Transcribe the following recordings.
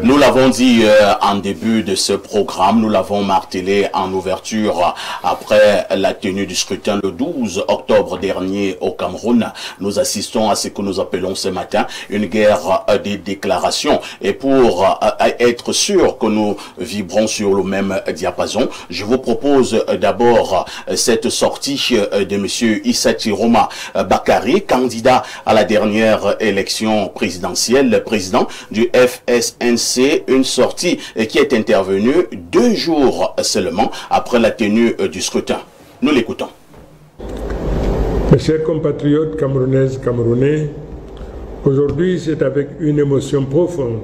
Nous l'avons dit en début de ce programme, nous l'avons martelé en ouverture après la tenue du scrutin le 12 octobre dernier au Cameroun. Nous assistons à ce que nous appelons ce matin une guerre des déclarations. Et pour être sûr que nous vibrons sur le même diapason, je vous propose d'abord cette sortie de M. Issa Chiroma Bakary, candidat à la dernière élection présidentielle, président du FSNC, une sortie qui est intervenue 2 jours seulement après la tenue du scrutin. Nous l'écoutons. Mes chers compatriotes camerounaises, camerounais, aujourd'hui c'est avec une émotion profonde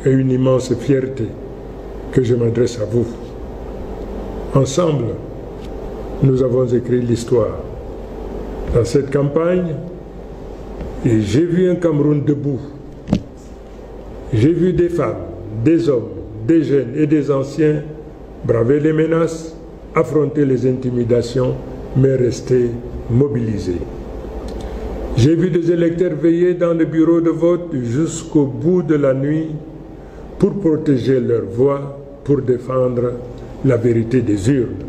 et une immense fierté que je m'adresse à vous. Ensemble, nous avons écrit l'histoire. Dans cette campagne, j'ai vu un Cameroun debout. J'ai vu des femmes, des hommes, des jeunes et des anciens braver les menaces, affronter les intimidations, mais rester mobilisés. J'ai vu des électeurs veiller dans le bureau de vote jusqu'au bout de la nuit pour protéger leur voix, pour défendre la vérité des urnes.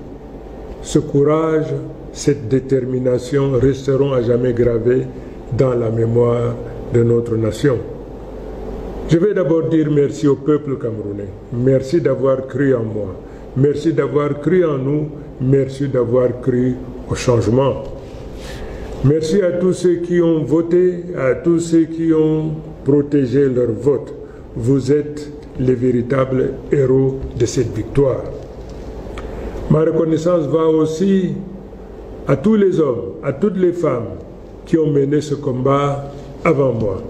Ce courage, cette détermination resteront à jamais gravés dans la mémoire de notre nation. Je vais d'abord dire merci au peuple camerounais. Merci d'avoir cru en moi. Merci d'avoir cru en nous. Merci d'avoir cru au changement. Merci à tous ceux qui ont voté, à tous ceux qui ont protégé leur vote. Vous êtes les véritables héros de cette victoire. Ma reconnaissance va aussi à tous les hommes, à toutes les femmes qui ont mené ce combat avant moi.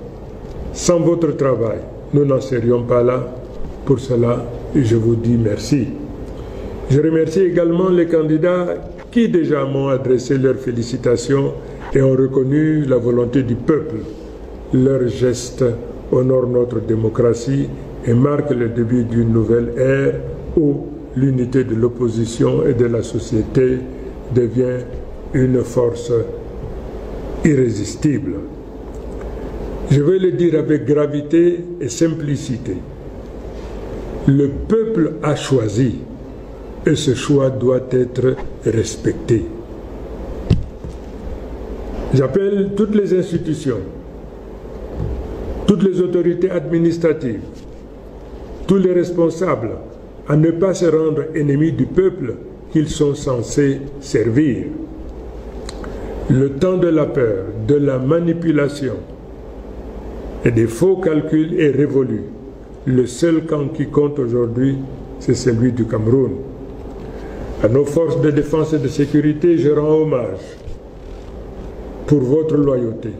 Sans votre travail, nous n'en serions pas là. Pour cela, je vous dis merci. Je remercie également les candidats qui déjà m'ont adressé leurs félicitations et ont reconnu la volonté du peuple. Leurs gestes honorent notre démocratie et marquent le début d'une nouvelle ère où l'unité de l'opposition et de la société devient une force irrésistible. Je vais le dire avec gravité et simplicité. Le peuple a choisi et ce choix doit être respecté. J'appelle toutes les institutions, toutes les autorités administratives, tous les responsables à ne pas se rendre ennemis du peuple qu'ils sont censés servir. Le temps de la peur, de la manipulation et des faux calculs est révolu. Le seul camp qui compte aujourd'hui, c'est celui du Cameroun. À nos forces de défense et de sécurité, je rends hommage pour votre loyauté.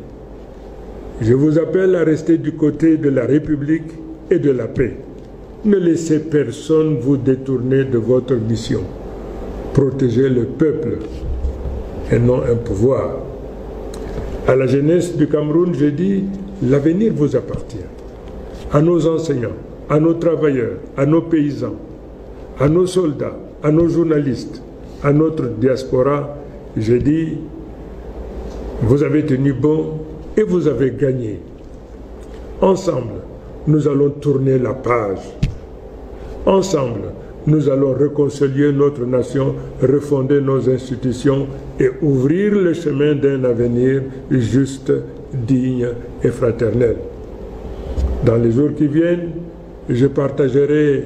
Je vous appelle à rester du côté de la République et de la paix. Ne laissez personne vous détourner de votre mission. Protégez le peuple et non un pouvoir. À la jeunesse du Cameroun, je dis, l'avenir vous appartient. À nos enseignants, à nos travailleurs, à nos paysans, à nos soldats, à nos journalistes, à notre diaspora, je dis, vous avez tenu bon et vous avez gagné. Ensemble, nous allons tourner la page. Ensemble, nous allons réconcilier notre nation, refonder nos institutions et ouvrir le chemin d'un avenir juste, digne et fraternel. Dans les jours qui viennent, je partagerai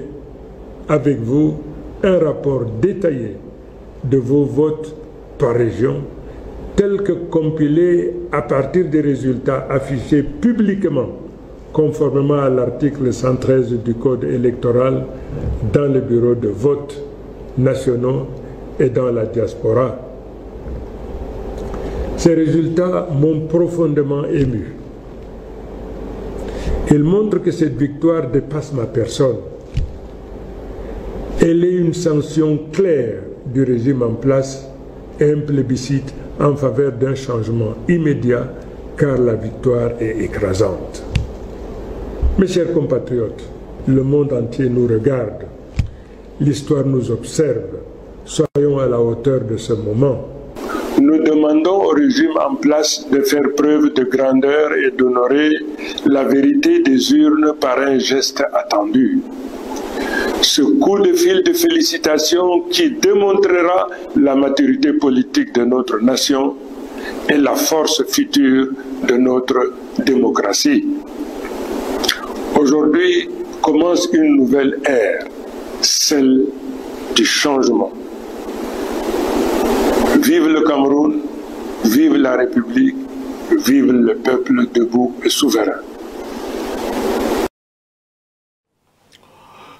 avec vous un rapport détaillé de vos votes par région, tel que compilé à partir des résultats affichés publiquement, conformément à l'article 113 du Code électoral, dans les bureaux de vote nationaux et dans la diaspora. Ces résultats m'ont profondément ému. Ils montrent que cette victoire dépasse ma personne. Elle est une sanction claire du régime en place et un plébiscite en faveur d'un changement immédiat, car la victoire est écrasante. Mes chers compatriotes, le monde entier nous regarde. L'histoire nous observe. Soyons à la hauteur de ce moment. nous demandons au régime en place de faire preuve de grandeur et d'honorer la vérité des urnes par un geste attendu. Ce coup de fil de félicitations qui démontrera la maturité politique de notre nation et la force future de notre démocratie. Aujourd'hui commence une nouvelle ère, celle du changement. Vive le Cameroun, vive la République, vive le peuple debout et souverain.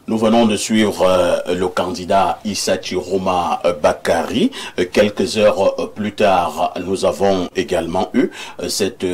Nous venons de suivre le candidat Issa Chiroma Bakary. Quelques heures plus tard, nous avons également eu cette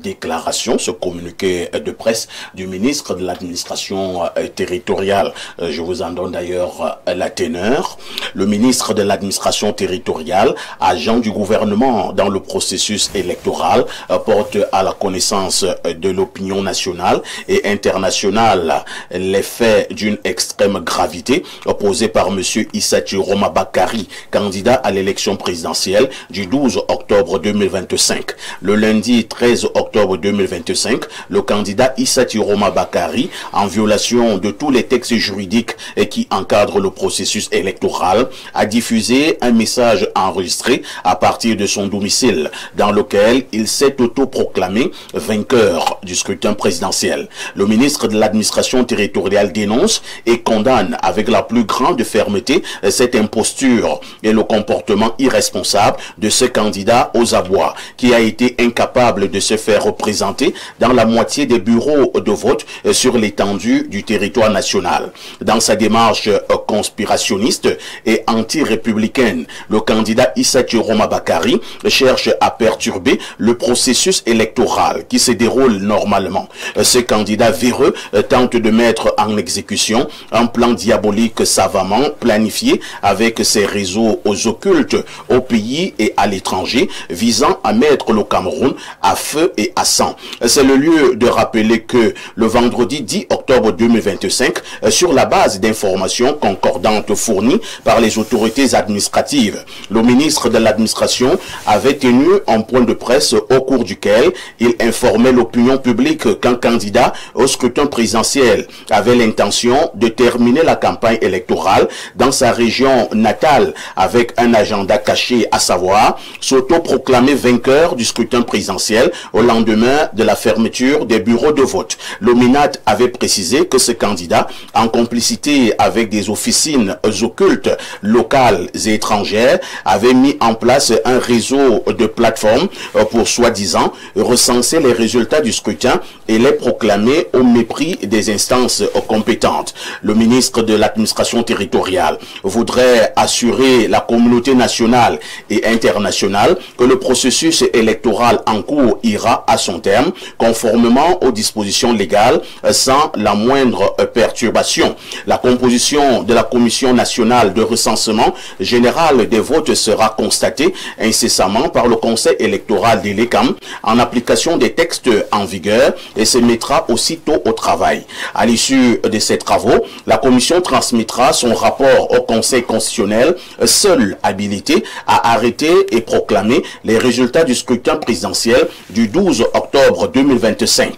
déclaration, ce communiqué de presse du ministre de l'administration territoriale. Je vous en donne d'ailleurs la teneur. Le ministre de l'administration territoriale, agent du gouvernement dans le processus électoral, porte à la connaissance de l'opinion nationale et internationale les faits d'une extrême gravité posée par M. Issa Chiroma Bakary, candidat à l'élection présidentielle du 12 octobre 2025. Le lundi 13 octobre 2025, le candidat Issa Chiroma Bakary, en violation de tous les textes juridiques qui encadrent le processus électoral, a diffusé un message enregistré à partir de son domicile dans lequel il s'est autoproclamé vainqueur du scrutin présidentiel. Le ministre de l'administration territoriale dénonce et condamne avec la plus grande fermeté cette imposture et le comportement irresponsable de ce candidat aux abois qui a été incapable de se faire représenter dans la moitié des bureaux de vote sur l'étendue du territoire national. Dans sa démarche conspirationniste et anti-républicaine, le candidat Issa Chiroma Bakary cherche à perturber le processus électoral qui se déroule normalement. Ce candidat véreux tente de mettre en exécution un plan diabolique savamment planifié avec ses réseaux occultes au pays et à l'étranger visant à mettre le Cameroun à feu et à sang. C'est le lieu de rappeler que le vendredi 10 octobre 2025, sur la base d'informations concordantes fournies par les autorités administratives, le ministre de l'administration avait tenu un point de presse au cours duquel il informait l'opinion publique qu'un candidat au scrutin présidentiel avait l'intention de terminer la campagne électorale dans sa région natale avec un agenda caché, à savoir s'autoproclamer vainqueur du scrutin présidentiel au lendemain de la fermeture des bureaux de vote. Le MINAT avait précisé que ce candidat, en complicité avec des officines occultes locales et étrangères, avait mis en place un réseau de plateformes pour soi-disant recenser les résultats du scrutin et les proclamer au mépris des instances compétentes. Le ministre de l'administration territoriale voudrait assurer la communauté nationale et internationale que le processus électoral en cours ira à son terme conformément aux dispositions légales sans la moindre perturbation. La composition de la Commission nationale de recensement général des votes sera constatée incessamment par le Conseil électoral de l'ECAM en application des textes en vigueur et se mettra aussitôt au travail. À l'issue de ces travaux, la Commission transmettra son rapport au Conseil constitutionnel, seul habilité à arrêter et proclamer les résultats du scrutin présidentiel du 12 octobre 2025.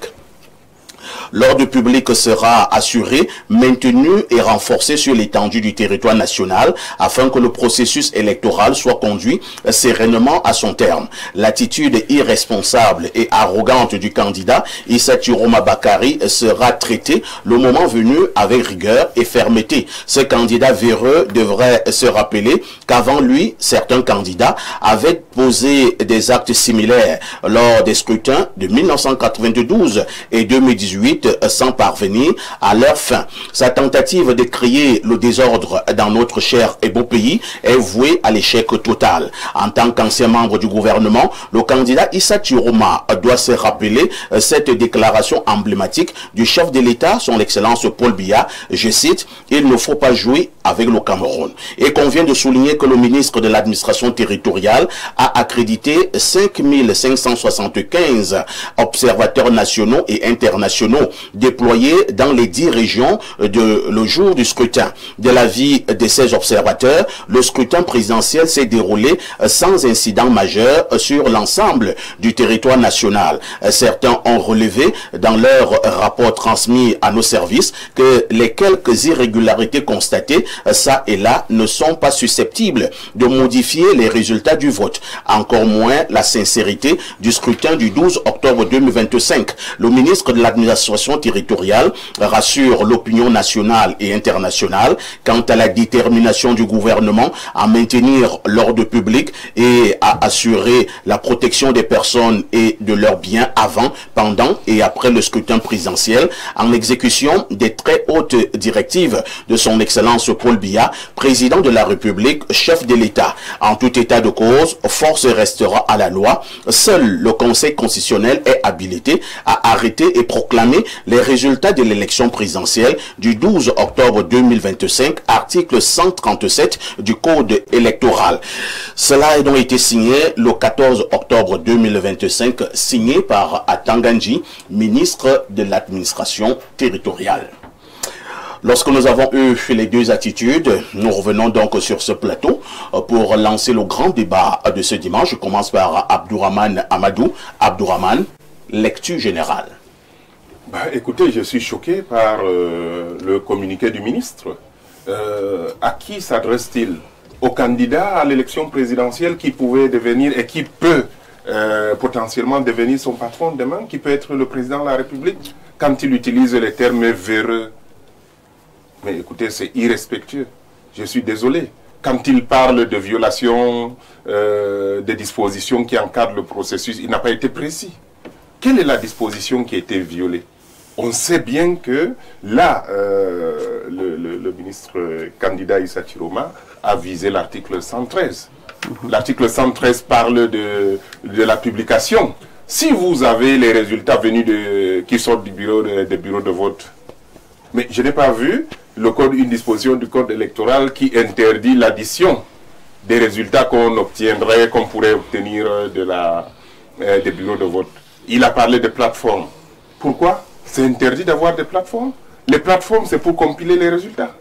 L'ordre public sera assuré, maintenu et renforcé sur l'étendue du territoire national afin que le processus électoral soit conduit sereinement à son terme. L'attitude irresponsable et arrogante du candidat Issa Chiroma Bakary sera traitée le moment venu avec rigueur et fermeté. Ce candidat véreux devrait se rappeler qu'avant lui, certains candidats avaient posé des actes similaires lors des scrutins de 1992 et 2018 sans parvenir à leur fin. Sa tentative de créer le désordre dans notre cher et beau pays est vouée à l'échec total. En tant qu'ancien membre du gouvernement, le candidat Issa Chiroma doit se rappeler cette déclaration emblématique du chef de l'État, son Excellence Paul Biya, je cite, « Il ne faut pas jouer avec le Cameroun ». Et qu'on vient de souligner que le ministre de l'administration territoriale a accrédité 5575 observateurs nationaux et internationaux déployés dans les 10 régions le jour du scrutin. De l'avis de ces observateurs, le scrutin présidentiel s'est déroulé sans incident majeur sur l'ensemble du territoire national. Certains ont relevé dans leur rapport transmis à nos services que les quelques irrégularités constatées ça et là ne sont pas susceptibles de modifier les résultats du vote, encore moins la sincérité du scrutin du 12 octobre 2025. Le ministre de l'administration territoriale rassure l'opinion nationale et internationale quant à la détermination du gouvernement à maintenir l'ordre public et à assurer la protection des personnes et de leurs biens avant, pendant et après le scrutin présidentiel, en exécution des très hautes directives de son Excellence Paul Biya, président de la République, chef de l'État. En tout état de cause, force restera à la loi. Seul le Conseil constitutionnel est habilité à arrêter et proclamer les résultats de l'élection présidentielle du 12 octobre 2025, article 137 du Code électoral. Cela a donc été signé le 14 octobre 2025, signé par Atanganji, ministre de l'administration territoriale. Lorsque nous avons eu les deux attitudes, nous revenons donc sur ce plateau pour lancer le grand débat de ce dimanche. Je commence par Abdourahmane Amadou. Abdourahmane, lecture générale. Écoutez, je suis choqué par le communiqué du ministre. À qui s'adresse-t-il? Au candidat à l'élection présidentielle qui pouvait devenir et qui peut potentiellement devenir son patron demain, qui peut être le président de la République, quand il utilise les termes véreux. Mais écoutez, c'est irrespectueux. Je suis désolé. Quand il parle de violation des dispositions qui encadrent le processus, il n'a pas été précis. Quelle est la disposition qui a été violée? On sait bien que là, le ministre candidat Issa Chiroma a visé l'article 113. L'article 113 parle de la publication. Si vous avez les résultats venus qui sortent des bureaux de vote, mais je n'ai pas vu une disposition du code électoral qui interdit l'addition des résultats qu'on pourrait obtenir des bureaux de vote. Il a parlé de plateformes. Pourquoi? C'est interdit d'avoir des plateformes. Les plateformes, c'est pour compiler les résultats.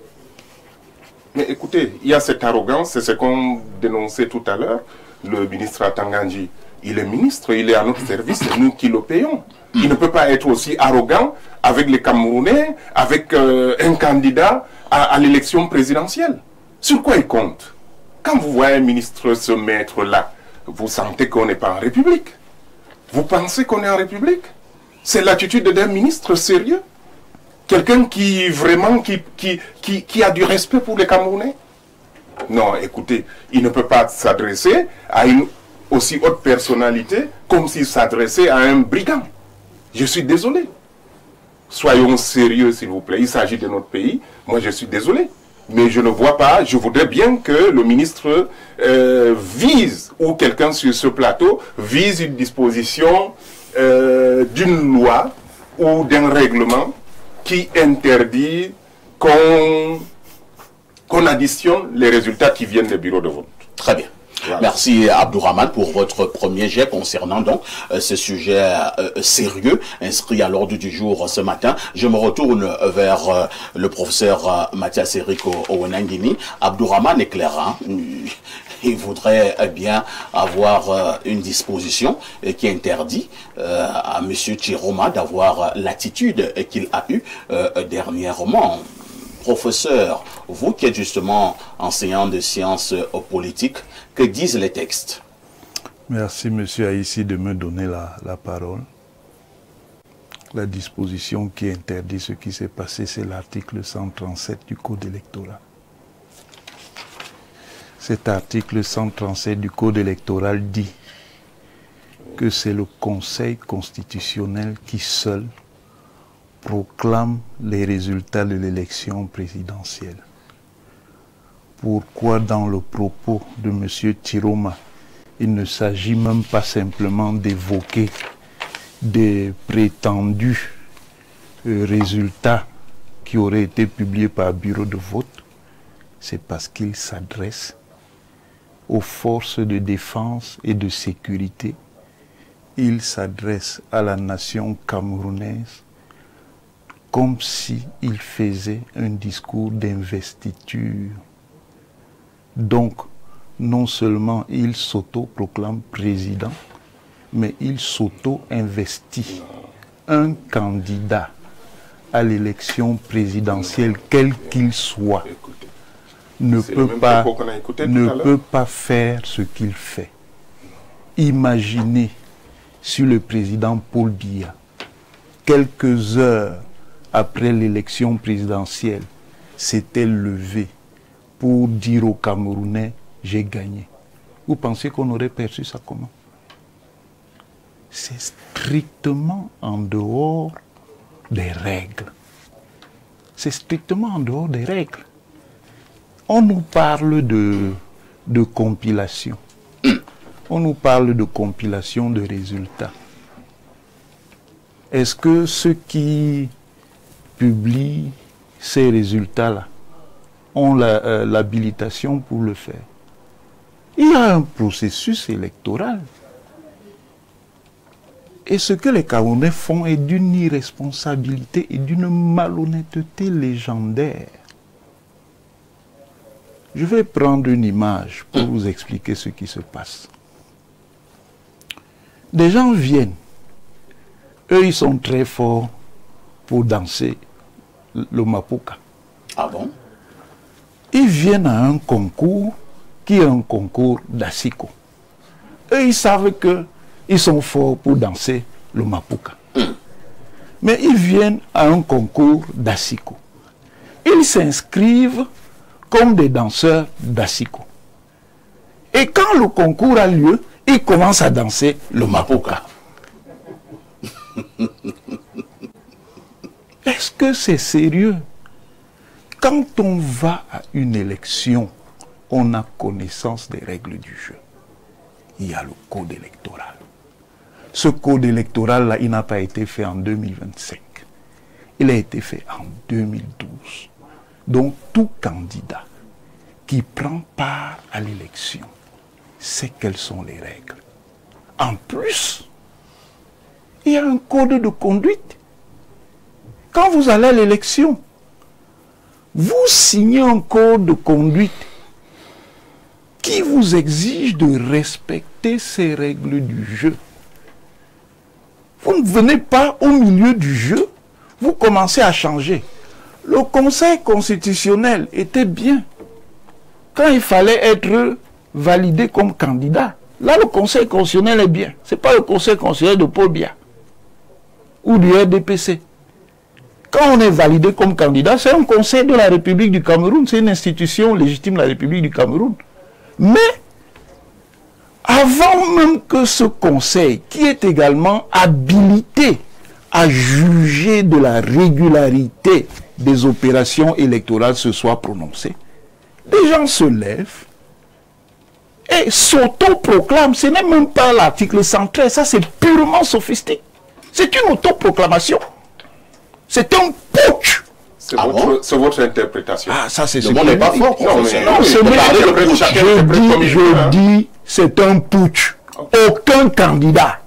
Mais écoutez, il y a cette arrogance, c'est ce qu'on dénonçait tout à l'heure. Le ministre Atanganji, il est ministre, il est à notre service, c'est nous qui le payons. Il ne peut pas être aussi arrogant avec les Camerounais, avec un candidat à l'élection présidentielle. Sur quoi il compte? Quand vous voyez un ministre se mettre là, vous sentez qu'on n'est pas en République. Vous pensez qu'on est en République? C'est l'attitude d'un ministre sérieux? Quelqu'un qui vraiment qui a du respect pour les Camerounais? Non, écoutez, il ne peut pas s'adresser à une aussi haute personnalité comme s'il s'adressait à un brigand. Je suis désolé. Soyons sérieux, s'il vous plaît. Il s'agit de notre pays. Moi, je suis désolé. Mais je ne vois pas, je voudrais bien que le ministre vise, ou quelqu'un sur ce plateau, vise une disposition d'une loi ou d'un règlement qui interdit qu'on additionne les résultats qui viennent des bureaux de vote. Très bien. Voilà. Merci Abdourahmane pour votre premier jet concernant donc ce sujet sérieux inscrit à l'ordre du jour ce matin. Je me retourne vers le professeur Mathias Eriko Owenangini. Abdourahmane est clair, hein? Il voudrait bien avoir une disposition qui interdit à M. Chiroma d'avoir l'attitude qu'il a eue dernièrement. Professeur, vous qui êtes justement enseignant de sciences politiques, que disent les textes? Merci Monsieur Aïssi de me donner la parole. La disposition qui interdit ce qui s'est passé, c'est l'article 137 du Code électoral. Cet article 137 du Code électoral dit que c'est le Conseil constitutionnel qui seul proclame les résultats de l'élection présidentielle. Pourquoi dans le propos de M. Chiroma, il ne s'agit même pas simplement d'évoquer des prétendus résultats qui auraient été publiés par bureau de vote? C'est parce qu'il s'adresse aux forces de défense et de sécurité. Il s'adresse à la nation camerounaise comme s'il faisait un discours d'investiture. Donc, non seulement il s'auto-proclame président, mais il s'auto-investit. Un candidat à l'élection présidentielle, quel qu'il soit, ne peut pas faire ce qu'il fait. Imaginez si le président Paul Biya, quelques heures après l'élection présidentielle, s'était levé pour dire aux Camerounais « j'ai gagné ». Vous pensez qu'on aurait perçu ça comment? C'est strictement en dehors des règles. C'est strictement en dehors des règles. On nous parle de compilation. On nous parle de compilation de résultats. Est-ce que ceux qui publient ces résultats-là ont l'habilitation pour le faire? Il y a un processus électoral. Et ce que les Camerounais font est d'une irresponsabilité et d'une malhonnêteté légendaire. Je vais prendre une image pour vous expliquer ce qui se passe. Des gens viennent. Eux, ils sont très forts pour danser le Mapuka. Ah bon? Ils viennent à un concours qui est un concours d'Asiko. Eux, ils savent qu'ils sont forts pour danser le Mapuka. Mais ils viennent à un concours d'Asiko. Ils s'inscrivent comme des danseurs d'Asiko. Et quand le concours a lieu, ils commencent à danser le Mapuka. Est-ce que c'est sérieux? Quand on va à une élection, on a connaissance des règles du jeu. Il y a le code électoral. Ce code électoral-là, il n'a pas été fait en 2025. Il a été fait en 2012. Donc, tout candidat qui prend part à l'élection sait quelles sont les règles. En plus, il y a un code de conduite. Quand vous allez à l'élection, vous signez un code de conduite qui vous exige de respecter ces règles du jeu. Vous ne venez pas au milieu du jeu, vous commencez à changer. Le Conseil constitutionnel était bien. Quand il fallait être validé comme candidat, là le Conseil constitutionnel est bien. Ce n'est pas le Conseil constitutionnel de Paul Biya ou du RDPC. Quand on est validé comme candidat, c'est un conseil de la République du Cameroun, c'est une institution légitime de la République du Cameroun. Mais, avant même que ce conseil, qui est également habilité à juger de la régularité des opérations électorales, se soit prononcé, des gens se lèvent et s'autoproclament. Ce n'est même pas l'article 113, ça c'est purement sophistique. C'est une autoproclamation. C'est un putsch. C'est votre interprétation. Ah, ça c'est ce Le monde n'est pas fort. Je dis, c'est un putsch. Aucun candidat,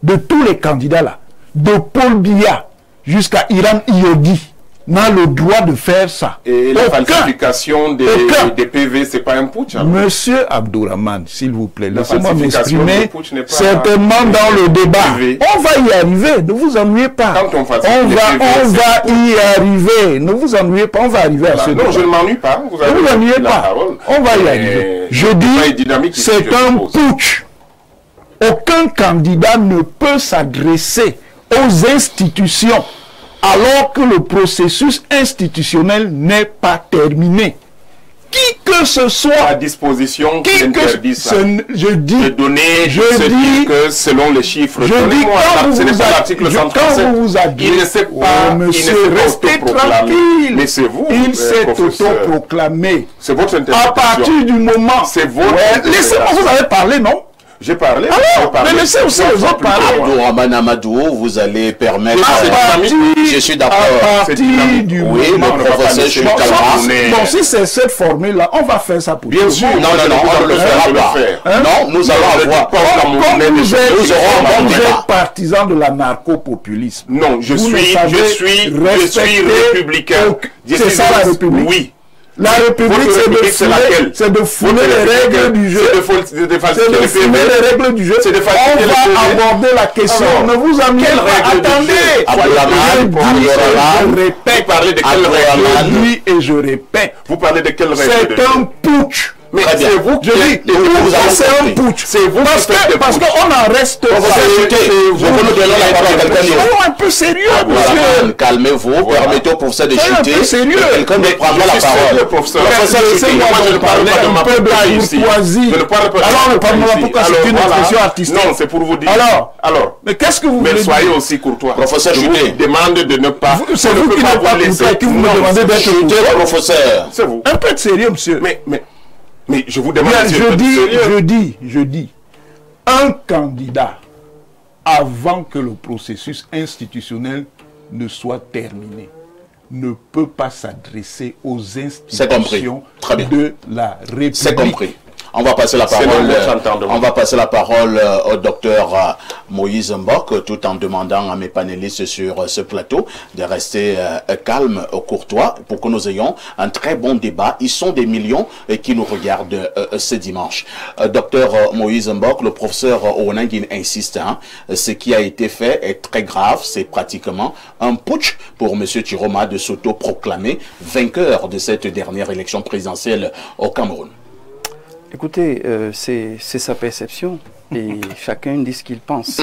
de tous les candidats là, de Paul Biya jusqu'à Iran Iodi, n'a le droit de faire ça. Et la falsification des PV, c'est pas un putsch? Monsieur Abdourahmane, s'il vous plaît, laissez-moi m'exprimer certainement dans le débat. On va y arriver, ne vous ennuyez pas. Quand on va y arriver, ne vous ennuyez pas, on va arriver à ce débat. Non, je ne m'ennuie pas. Ne vous ennuyez pas, on va y arriver. Je dis, c'est un putsch. Aucun candidat ne peut s'adresser aux institutions alors que le processus institutionnel n'est pas terminé. Qui que ce soit... À disposition qui interdit ça. Je dis... De donner, je dis que selon les chiffres... Je dis quand vous vous adressez... Il ne sait pas... monsieur, restez tranquille. Mais c'est vous, il s'est autoproclamé. C'est votre interprétation. À partir du moment... C'est votre laissez-moi, vous avez parlé, non? J'ai parlé. Mais laissez aussi les autres parler. Abdourahmane Amadou, vous allez permettre... Je suis d'accord. À partir du oui, le professeur Chutama. Bon, si c'est cette formule-là, on va faire ça pour bien sûr. Non, on ne le fera pas. Non, nous allons avoir... Comme vous êtes partisan de la narco-populisme. Non, je suis républicain. C'est ça la République. Oui. La République, c'est de fouler les règles du jeu. C'est de faciliter les règles du jeu. On va aborder la question. Ne vous amusez pas. Attendez. Je répète. Parlez de quelle règle? Oui, et je répète. Vous parlez de quelle règle? C'est un putsch. Mais c'est vous qui c'est un putsch. C'est vous parce qu'on en reste. Je vous donne la parole à quelqu'un d'autre. Soyons un peu sérieux, monsieur. Calmez-vous, permettez au professeur de chuter. Quelqu'un d'autre prendra la parole. Professeur, moi je ne parle pas de ma courtoisie. Je ne parle pas de alors, ne parle pas pourquoi c'est une expression artistique. Non, c'est pour vous dire. Alors, mais qu'est-ce que vous voulez dire? Mais soyez aussi courtois. Professeur Chuté. Je vous demande de ne pas. C'est vous qui n'êtes pas courtois et qui vous me demandez d'être courtois. Professeur. C'est vous. Un peu de sérieux, monsieur. Mais je vous demande... Je dis, un candidat, avant que le processus institutionnel ne soit terminé, ne peut pas s'adresser aux institutions de la République. C'est compris. On va passer la parole, au docteur Moïse Mbok, tout en demandant à mes panélistes sur ce plateau de rester calmes, courtois, pour que nous ayons un très bon débat. Ils sont des millions qui nous regardent ce dimanche. Docteur Moïse Mbok, le professeur Onangin insiste, ce qui a été fait est très grave. C'est pratiquement un putsch pour M. Chiroma de s'auto-proclamer vainqueur de cette dernière élection présidentielle au Cameroun. Écoutez, c'est sa perception et chacun dit ce qu'il pense.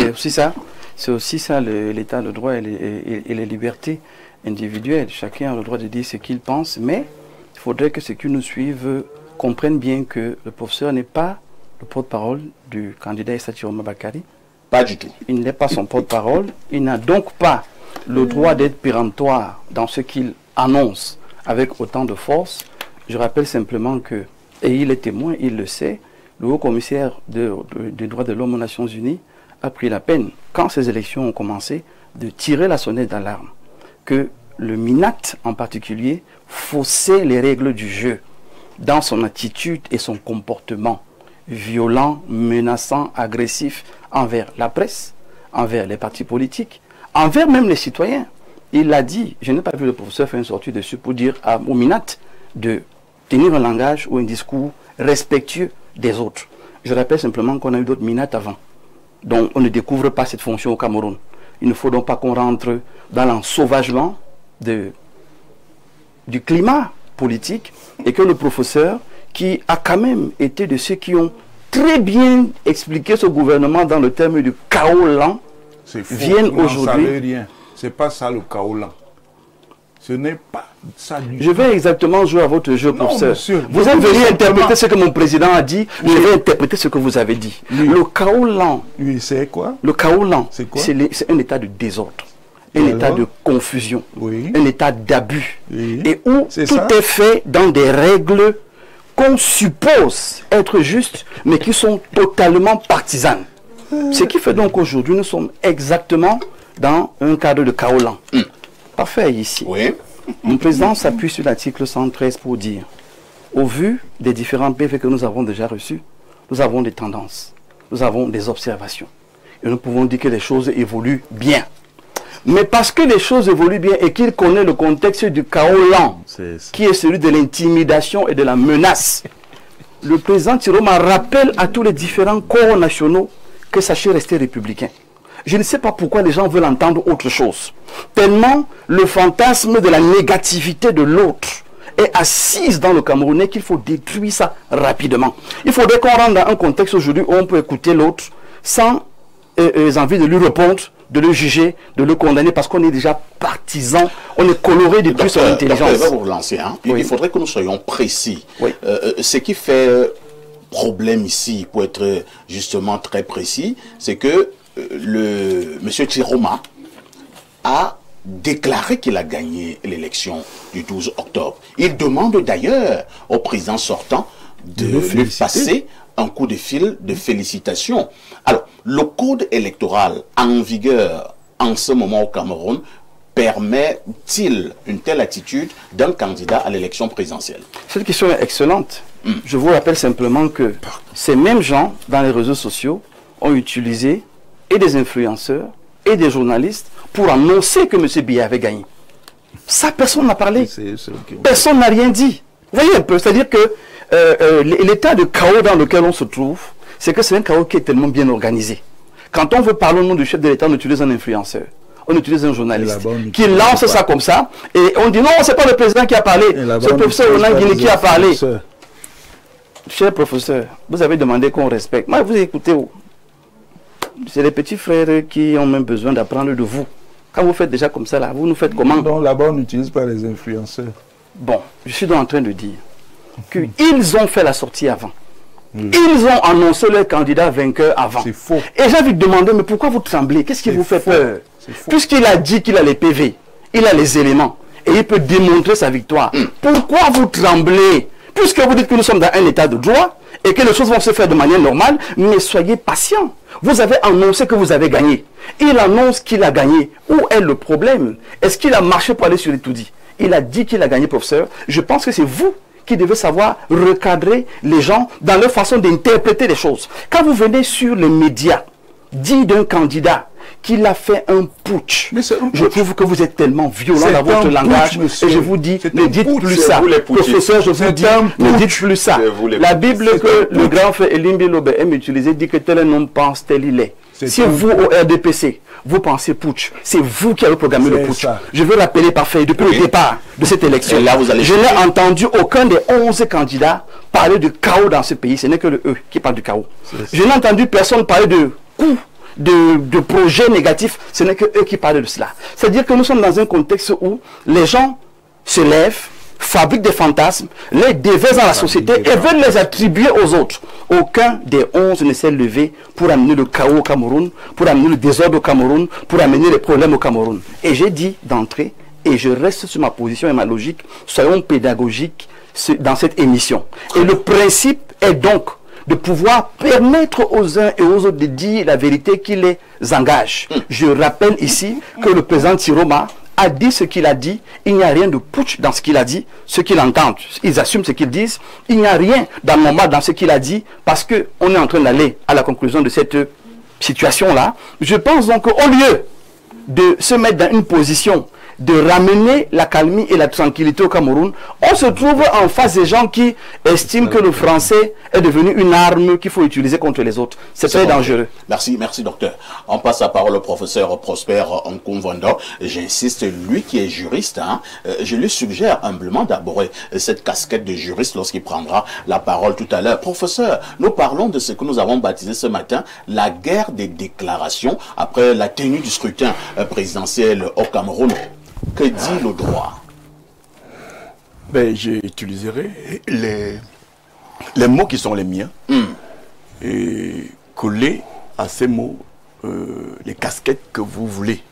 C'est aussi ça l'état de droit et les libertés individuelles. Chacun a le droit de dire ce qu'il pense, mais il faudrait que ceux qui nous suivent comprennent bien que le professeur n'est pas le porte-parole du candidat Issa Chiroma Bakary. Pas du tout. Il n'est pas son porte-parole. Il n'a donc pas le droit d'être péremptoire dans ce qu'il annonce avec autant de force. Je rappelle simplement que, et il est témoin, il le sait, le haut-commissaire des droits de l'homme aux Nations Unies a pris la peine, quand ces élections ont commencé, de tirer la sonnette d'alarme. Que le MINAT, en particulier, faussait les règles du jeu dans son attitude et son comportement violent, menaçant, agressif envers la presse, envers les partis politiques, envers même les citoyens. Il l'a dit, je n'ai pas vu le professeur faire une sortie dessus pour dire au MINAT de tenir un langage ou un discours respectueux des autres. Je rappelle simplement qu'on a eu d'autres MINAT avant. Donc on ne découvre pas cette fonction au Cameroun. Il ne faut donc pas qu'on rentre dans l'ensauvagement du climat politique et que le professeur, qui a quand même été de ceux qui ont très bien expliqué ce gouvernement dans le terme du chaos lent, vienne aujourd'hui... C'est pas ça le chaos lent. Ce n'est pas ça du tout. Je vais exactement jouer à votre jeu, professeur. Vous avez venu interpréter ce que mon président a dit, je vais interpréter ce que vous avez dit. Oui. Le chaos lent. Oui, c'est quoi? Le chaos lent, c'est un état de désordre, un état de confusion, un état d'abus, et où tout est fait dans des règles qu'on suppose être justes, mais qui sont totalement partisanes. Ce qui fait donc qu'aujourd'hui, nous sommes exactement dans un cadre de chaos lent. Parfait ici. Oui. Mon président s'appuie sur l'article 113 pour dire, au vu des différents PV que nous avons déjà reçus, nous avons des tendances, nous avons des observations. Et nous pouvons dire que les choses évoluent bien. Mais parce que les choses évoluent bien et qu'il connaît le contexte du chaos lent, qui est celui de l'intimidation et de la menace, le président Chiroma rappelle à tous les différents corps nationaux que sachez rester républicain. Je ne sais pas pourquoi les gens veulent entendre autre chose. Tellement le fantasme de la négativité de l'autre est assise dans le Camerounais qu'il faut détruire ça rapidement. Il faudrait qu'on rentre dans un contexte aujourd'hui où on peut écouter l'autre sans envie de lui répondre, de le juger, de le condamner parce qu'on est déjà partisan, on est coloré depuis son intelligence. Je vais vous relancer. Il faudrait que nous soyons précis. Ce qui fait problème ici, pour être justement très précis, c'est que M. Chiroma a déclaré qu'il a gagné l'élection du 12 octobre. Il demande d'ailleurs au président sortant de lui passer un coup de fil de félicitations. Alors, le code électoral en vigueur en ce moment au Cameroun permet-il une telle attitude d'un candidat à l'élection présidentielle? Cette question est excellente. Je vous rappelle simplement que ces mêmes gens, dans les réseaux sociaux, ont utilisé et des influenceurs et des journalistes pour annoncer que M. Biya avait gagné. Ça, personne n'a parlé. Personne n'a rien dit. Vous voyez un peu, c'est-à-dire que l'état de chaos dans lequel on se trouve, c'est que c'est un chaos qui est tellement bien organisé. Quand on veut parler au nom du chef de l'État, on utilise un influenceur, on utilise un journaliste qui lance ça comme ça, et on dit non, c'est pas le président qui a parlé, c'est le professeur Onan Guinée qui a parlé. Cher professeur, vous avez demandé qu'on respecte. Moi, vous écoutez, c'est les petits frères qui ont même besoin d'apprendre de vous. Quand vous faites déjà comme ça, là, vous nous faites comment? Donc là-bas, on n'utilise pas les influenceurs. Bon, je suis donc en train de dire qu'ils ont fait la sortie avant. Ils ont annoncé leur candidat vainqueur avant. C'est faux. Et j'ai envie de demander, mais pourquoi vous tremblez? Qu'est-ce qui vous fait peur? Puisqu'il a dit qu'il a les PV, il a les éléments, et il peut démontrer sa victoire. Pourquoi vous tremblez? Puisque vous dites que nous sommes dans un état de droit, et que les choses vont se faire de manière normale, mais soyez patients. Vous avez annoncé que vous avez gagné. Il annonce qu'il a gagné. Où est le problème? Est-ce qu'il a marché pour aller sur les tout-dits? Il a dit qu'il a gagné, professeur. Je pense que c'est vous qui devez savoir recadrer les gens dans leur façon d'interpréter les choses. Quand vous venez sur les médias, dit d'un candidat qu'il a fait un putsch, je trouve que vous êtes tellement violent dans votre langage, et je vous dis, ne dites plus ça. Professeur, je vous dis, ne dites plus ça. La Bible que le grand frère Elimbi Lobe aime utiliser dit que tel un homme pense, tel il est. Si vous, au RDPC, vous pensez putsch, c'est vous qui avez programmé le putsch. Je veux rappeler parfait, depuis le départ de cette élection, je n'ai entendu aucun des 11 candidats parler de chaos dans ce pays. Ce n'est que le E qui parle du chaos. Je n'ai entendu personne parler de coups, de projets négatifs. Ce n'est que eux qui parlent de cela. C'est-à-dire que nous sommes dans un contexte où les gens se lèvent, fabriquent des fantasmes, les déversent dans la société et veulent les attribuer aux autres. Aucun des 11 ne s'est levé pour amener le chaos au Cameroun, pour amener le désordre au Cameroun, pour amener les problèmes au Cameroun. Et j'ai dit d'entrée, et je reste sur ma position et ma logique, soyons pédagogiques dans cette émission. Et le principe est donc de pouvoir permettre aux uns et aux autres de dire la vérité qui les engage. Je rappelle ici que le président Tiroma a dit ce qu'il a dit. Il n'y a rien de putsch dans ce qu'il a dit. Ceux qui l'entendent, ils assument ce qu'ils disent. Il n'y a rien d'anormal dans ce qu'il a dit parce qu'on est en train d'aller à la conclusion de cette situation-là. Je pense donc qu'au lieu de se mettre dans une position de ramener la calmie et la tranquillité au Cameroun, on se trouve en face des gens qui estiment que le français est devenu une arme qu'il faut utiliser contre les autres. C'est très dangereux. Merci, merci docteur. On passe la parole au professeur Prosper Nkumvondo. J'insiste, lui qui est juriste, je lui suggère humblement d'aborder cette casquette de juriste lorsqu'il prendra la parole tout à l'heure. Professeur, nous parlons de ce que nous avons baptisé ce matin la guerre des déclarations après la tenue du scrutin présidentiel au Cameroun. Que dit le droit? Ben, j'utiliserai les mots qui sont les miens et coller à ces mots les casquettes que vous voulez.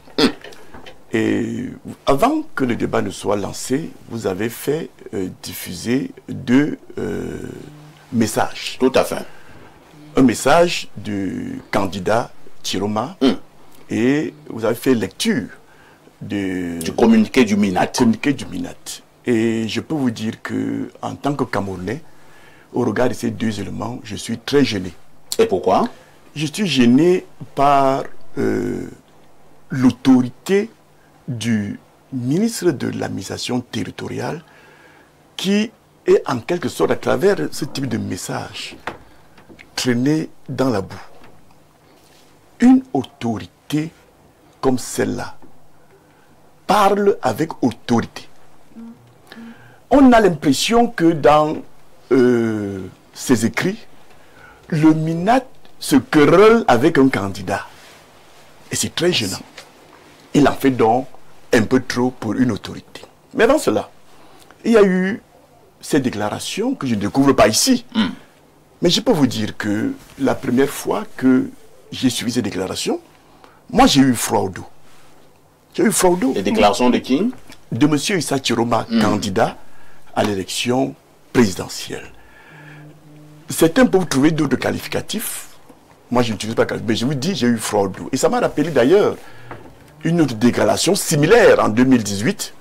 Et avant que le débat ne soit lancé, vous avez fait diffuser 2 messages. Tout à fait. Un message du candidat Tiroma et vous avez fait lecture du communiqué du MINAT. Et je peux vous dire que en tant que Camerounais, au regard de ces 2 éléments, je suis très gêné. Et pourquoi? Je suis gêné par l'autorité du ministre de l'administration territoriale qui est en quelque sorte, à travers ce type de message, traîné dans la boue. Une autorité comme celle-là parle avec autorité. On a l'impression que dans ses écrits, le MINAT se querelle avec un candidat. Et c'est très gênant. Il en fait donc un peu trop pour une autorité. Mais dans cela, il y a eu ces déclarations que je ne découvre pas ici. Mais je peux vous dire que la première fois que j'ai suivi ces déclarations, moi j'ai eu froid au dos. J'ai eu froid au dos. Les déclarations de qui? De M. Issa Tiroma, candidat à l'élection présidentielle. Certains peuvent trouver d'autres qualificatifs. Moi, je n'utilise pas qualificatif, mais je vous dis, j'ai eu fraude. Et ça m'a rappelé d'ailleurs une autre dégradation similaire en 2018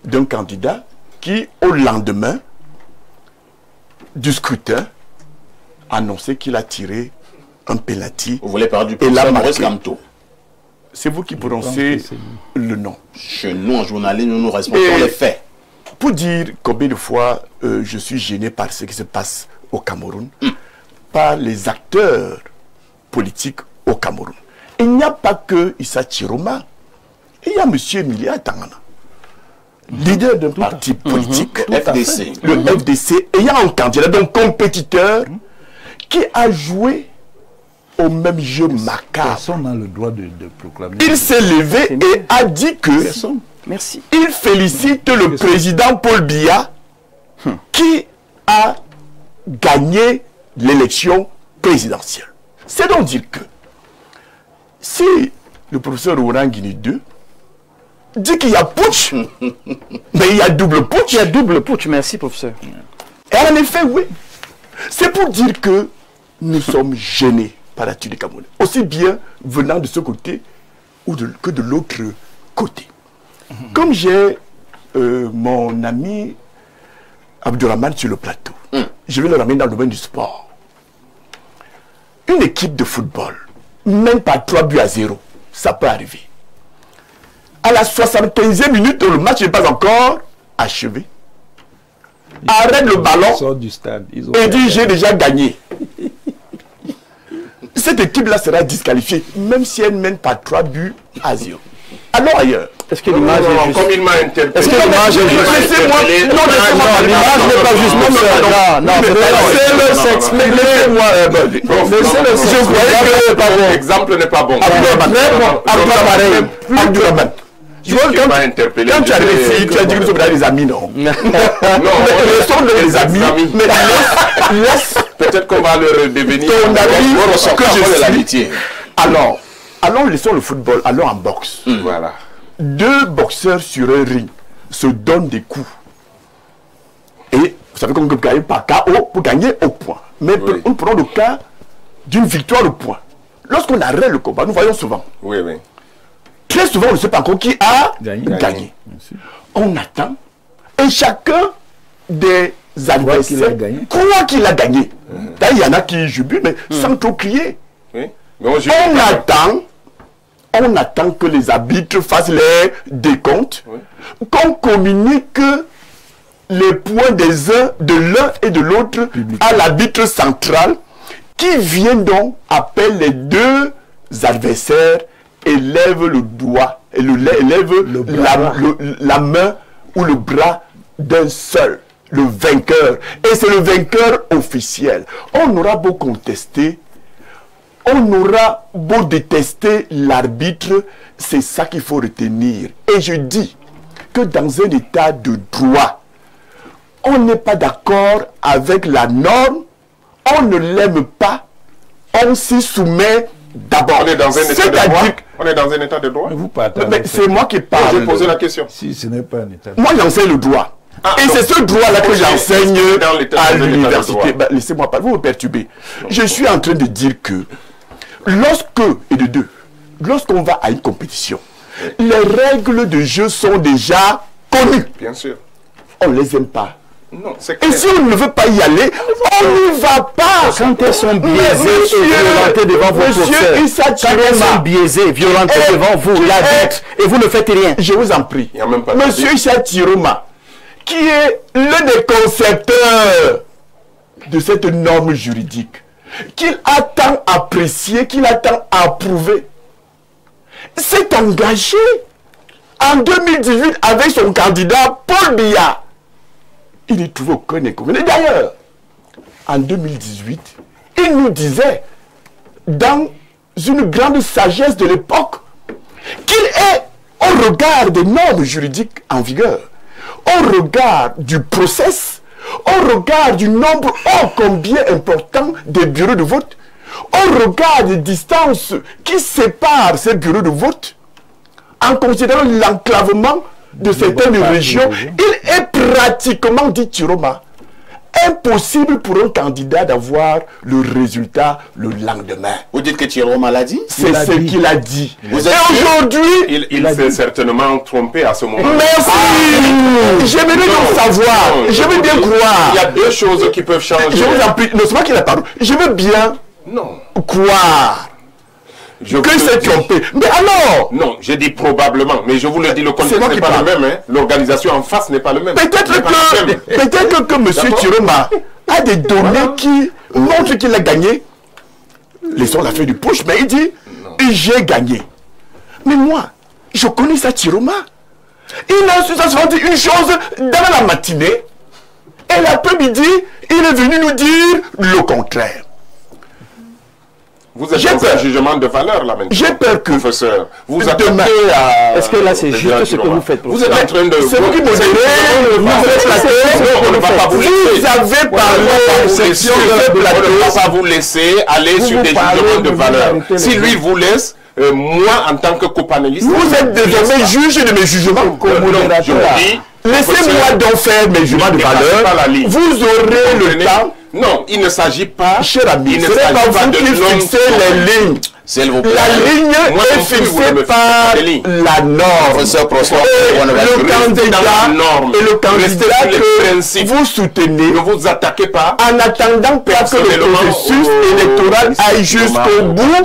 d'un candidat qui, au lendemain du scrutin, annonçait qu'il a tiré un penalty. Vous voulez parler du professeur Maurice Kamto? C'est vous qui prononcez le nom. Chez nous, en journalisme, nous respectons les faits. Pour dire combien de fois je suis gêné par ce qui se passe au Cameroun, par les acteurs politiques au Cameroun. Il n'y a pas que Issa Chiroma. Il y a M. Emilia Tangana, leader d'un parti politique, FDC. Le FDC, ayant un candidat, donc compétiteur, qui a joué au même jeu macabre. Personne n'a le droit de proclamer. Il s'est levé et a dit que Merci. il félicite le président Paul Biya qui a gagné l'élection présidentielle. C'est donc dire que si le professeur Laurent Guini 2 dit qu'il y a putsch, mais il y a double putsch. Il y a double putsch, merci professeur. Et en effet, oui. C'est pour dire que nous sommes gênés par l'attitude des Camerounais, aussi bien venant de ce côté que de l'autre côté. Comme j'ai mon ami Abdourahmane sur le plateau, je vais le ramener dans le domaine du sport. Une équipe de football, même pas 3-0, ça peut arriver. À la 75e minute, le match n'est pas encore achevé. Arrête le ballon Du stade. et dit j'ai déjà gagné. Cette équipe-là sera disqualifiée, même si elle mène pas 3-0. Alors ailleurs. Est-ce que l'image est juste? Comme il m'a interpellé. Est-ce que l'image est juste? Laissez-moi. Non, l'image n'est pas juste. Laissez-le s'exprimer. Laissez-le Je croyais que l'exemple n'est pas bon. Abdourahmane. Tu vois, quand tu arrives ici, tu as dit que nous sommes des amis, non? Non, nous sommes des amis, mais laisse peut-être qu'on va leur devenir ton ami que je suis. Alors laissons le football, allons en boxe. Voilà. Deux boxeurs sur un ring se donnent des coups. Et vous savez qu'on peut gagner par KO pour gagner au point. Mais on prend le cas d'une victoire au point. Lorsqu'on arrête le combat, nous voyons souvent. Oui, oui. Très souvent, on ne sait pas encore qui a gagné. On attend. Et chacun des adversaires croit qu'il a gagné. Il y en a qui jubilent, mais sans trop crier. Oui. On attend que les arbitres fassent les décomptes, qu'on communique les points de l'un et de l'autre à l'arbitre central, qui vient donc, appelle les deux adversaires, élève le doigt, et élève la main ou le bras d'un seul, le vainqueur. Et c'est le vainqueur officiel. On aura beau contester, on aura beau détester l'arbitre, c'est ça qu'il faut retenir. Et je dis que dans un état de droit, on n'est pas d'accord avec la norme, on ne l'aime pas, on s'y soumet d'abord. On est dans un état de droit. On est dans un état de droit. Mais c'est moi qui parle. J'ai posé la question. Si ce n'est pas un état de droit. Moi j'enseigne le droit. Et c'est ce droit-là que j'enseigne à l'université. Laissez-moi pas, vous me perturbez. Je suis en train de dire que lorsqu'on va à une compétition, les règles de jeu sont déjà connues. Bien sûr. On ne les aime pas. Non, c'est et si on ne veut pas y aller, on n'y va pas. Quand elles sont biaisées et violentées devant vos professeurs, quand elles sont biaisées, violentées devant vous, et vous ne faites rien. Je vous en prie. Il y a même pas Monsieur Issa Chiroma, qui est l'un des concepteurs de cette norme juridique, qu'il a tant apprécié, qu'il a tant approuvé, s'est engagé en 2018 avec son candidat Paul Biya. Il n'y trouvait aucun inconvénient. D'ailleurs, en 2018, il nous disait, dans une grande sagesse de l'époque, qu'il est, au regard des normes juridiques en vigueur, au regard du process, au regard du nombre ô combien important des bureaux de vote, au regard des distances qui séparent ces bureaux de vote, en considérant l'enclavement de certaines régions, il est pratiquement, dit Chiroma, impossible pour un candidat d'avoir le résultat le lendemain. Vous dites que Chiroma l'a dit? C'est ce qu'il a dit. Vous Et êtes aujourd'hui... Il s'est certainement trompé à ce moment. Merci. J'aimerais donc savoir. Je veux bien croire. Il y a deux choses qui peuvent changer. Je vous en prie. Non, c'est pas qu'il a parlé. Je veux bien croire que c'est trompé. Mais alors... Non, j'ai dit probablement, mais je vous le dis, le contexte n'est pas le même. Hein. L'organisation en face n'est pas le même. Peut-être que M. Chiroma a des données qui montrent qu'il a gagné. Laissons la fin du push, mais il dit j'ai gagné. Mais moi, je connais ça Chiroma. Il a dit une chose dans la matinée et l'après-midi, il est venu nous dire le contraire. Vous êtes dans un jugement de valeur là maintenant. J'ai peur que, professeur, vous attaquez à... Est-ce que là c'est juste ce que vous faites? Vous êtes en train de... C'est vous qui modérez, vous avez parlé, on ne va pas vous laisser aller sur des jugements de valeur. Si lui vous laisse, moi en tant que copanéliste... Vous êtes désormais juge de mes jugements. Je vous dis... Laissez-moi donc faire mes jugements de valeur. Vous aurez le temps. Non, il ne s'agit pas... Cher ami, ce n'est pas vous qui fixez les lignes. S'il vous plaît. La ligne est fixée par la norme. Et le candidat que vous soutenez, ne vous attaquez pas, en attendant que le processus électoral aille jusqu'au bout,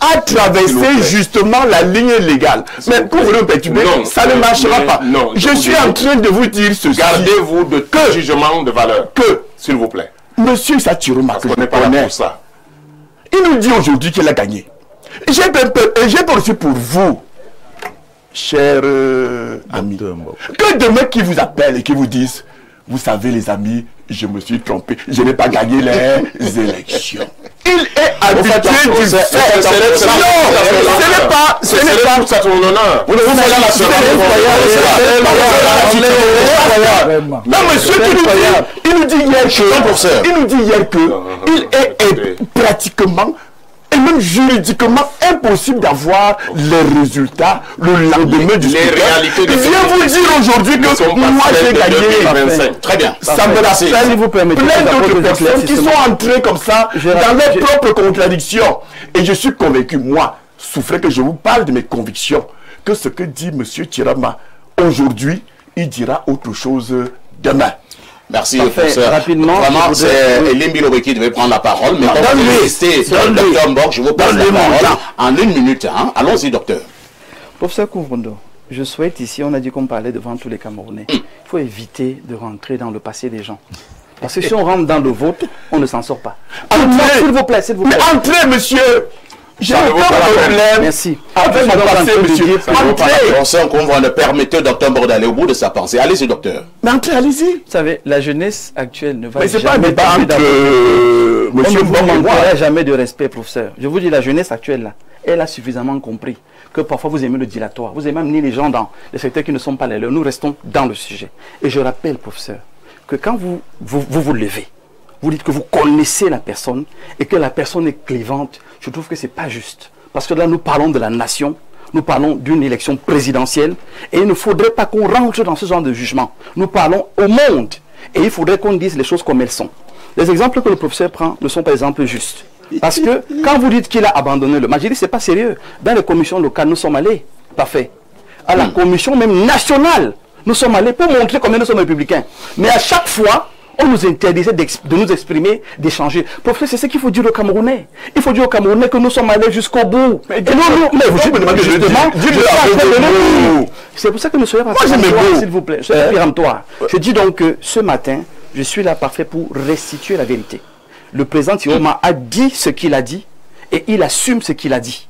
a traversé justement la ligne légale. Mais pour vous le perturber, ça ne marchera pas. Je suis en train de vous dire ceci. Gardez-vous de tout jugement de valeur. S'il vous plaît. Monsieur Chiroma, que je connais, il nous dit aujourd'hui qu'il a gagné. J'ai peur aussi pour vous, cher ami, que demain qui vous appellent et qui vous disent, vous savez les amis, je me suis trompé, je n'ai pas gagné les élections. Il est habitué du fait. Ce n'est pas pour son honneur. Vous ne vous faites la non, monsieur, il nous dit hier que il est pratiquement et même juridiquement impossible d'avoir les résultats le lendemain du scrutin. réalités de il vient vous dire aujourd'hui que moi j'ai gagné. Très bien. Ça me rappelle plein d'autres personnes qui sont entrées comme ça dans leurs propres contradictions. Et je suis convaincu, moi, souffrez que je vous parle de mes convictions, que ce que dit M. Chiroma aujourd'hui, il dira autre chose demain. Merci, professeur. Rapidement, vraiment, c'est Elim Bilobé qui devait prendre la parole. Mais comme vous restez dans le docteur Mbok, je vous passe la parole en une minute. Hein. Allons-y, docteur. Professeur Kouvrondo, je souhaite ici, on a dit qu'on parlait devant tous les Camerounais. Il faut éviter de rentrer dans le passé des gens. Parce que si on rentre dans le vôtre, on ne s'en sort pas. S'il vous plaît, s'il vous plaît. Mais entrez, monsieur. J'ai aucun problème. Merci. Avec mon passé, monsieur. Entrez. Qu'on ne permettre au docteur Mbok d'aller au bout de sa pensée. Allez-y, docteur. Mais entrez, allez-y. Vous savez, la jeunesse actuelle ne va mais jamais... Mais c'est pas un débat entre monsieur Mbok et moi. Jamais de respect, professeur. Je vous dis, la jeunesse actuelle, là, elle a suffisamment compris que parfois vous aimez le dilatoire. Vous aimez amener les gens dans les secteurs qui ne sont pas les leurs. Nous restons dans le sujet. Et je rappelle, professeur, que quand vous levez, vous dites que vous connaissez la personne et que la personne est clivante, je trouve que ce n'est pas juste. Parce que là, nous parlons de la nation, nous parlons d'une élection présidentielle et il ne faudrait pas qu'on rentre dans ce genre de jugement. Nous parlons au monde et il faudrait qu'on dise les choses comme elles sont. Les exemples que le professeur prend ne sont pas des exemples justes. Parce que quand vous dites qu'il a abandonné le match, je dis c'est pas sérieux. Dans les commissions locales, nous sommes allés, parfait. À la commission même nationale, nous sommes allés pour montrer combien nous sommes républicains. Mais à chaque fois, on nous interdisait de nous exprimer, d'échanger. Professeur, c'est ce qu'il faut dire aux Camerounais. Il faut dire aux Camerounais que nous sommes allés jusqu'au bout. Mais vous me demandez justement, c'est pour ça que nous soyons s'il vous plaît. Je dis donc que ce matin, je suis là parfait pour restituer la vérité. Le président Chiroma a dit ce qu'il a dit et il assume ce qu'il a dit.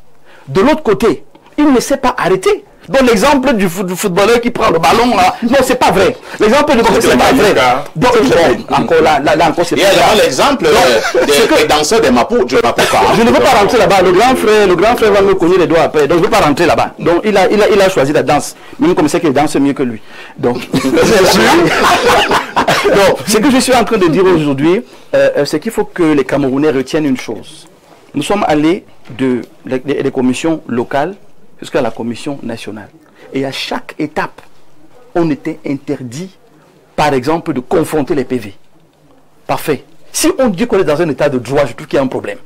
De l'autre côté, il ne s'est pas arrêté. Donc l'exemple du footballeur qui prend le ballon là, non c'est pas vrai. L'exemple de c'est pas vrai. Donc encore là encore c'est pas vrai. Il y a l'exemple des danseurs des Mapou, je ne veux pas rentrer là-bas. Le grand frère va me cogner les doigts après. Donc je ne veux pas rentrer là-bas. Donc il a choisi la danse. Même comme c'est qu'il danse mieux que lui. Donc ce que je suis en train de dire aujourd'hui, c'est qu'il faut que les Camerounais retiennent une chose. Nous sommes allés des commissions locales jusqu'à la commission nationale. Et à chaque étape, on était interdit, par exemple, de confronter les PV. Parfait. Si on dit qu'on est dans un état de droit, je trouve qu'il y a un problème.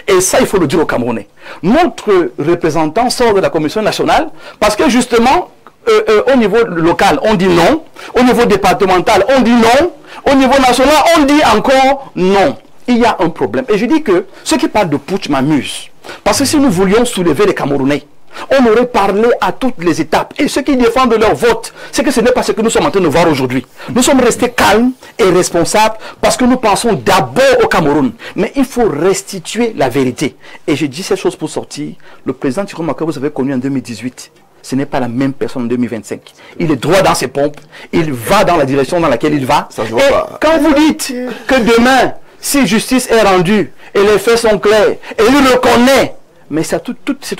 Et ça, il faut le dire aux Camerounais. Notre représentant sort de la Commission nationale parce que justement, au niveau local, on dit non. Au niveau départemental, on dit non. Au niveau national, on dit encore non. Il y a un problème. Et je dis que ceux qui parlent de putsch m'amusent. Parce que si nous voulions soulever les Camerounais, on aurait parlé à toutes les étapes. Et ceux qui défendent leur vote, c'est que ce n'est pas ce que nous sommes en train de voir aujourd'hui. Nous sommes restés calmes et responsables parce que nous pensons d'abord au Cameroun. Mais il faut restituer la vérité. Et je dis cette chose pour sortir. Le président Chiroma que vous avez connu en 2018, ce n'est pas la même personne en 2025. Il est droit dans ses pompes. Il va dans la direction dans laquelle il va. Ça se voit et pas. Quand vous dites que demain, si justice est rendue et les faits sont clairs et il le connaît, mais c'est tout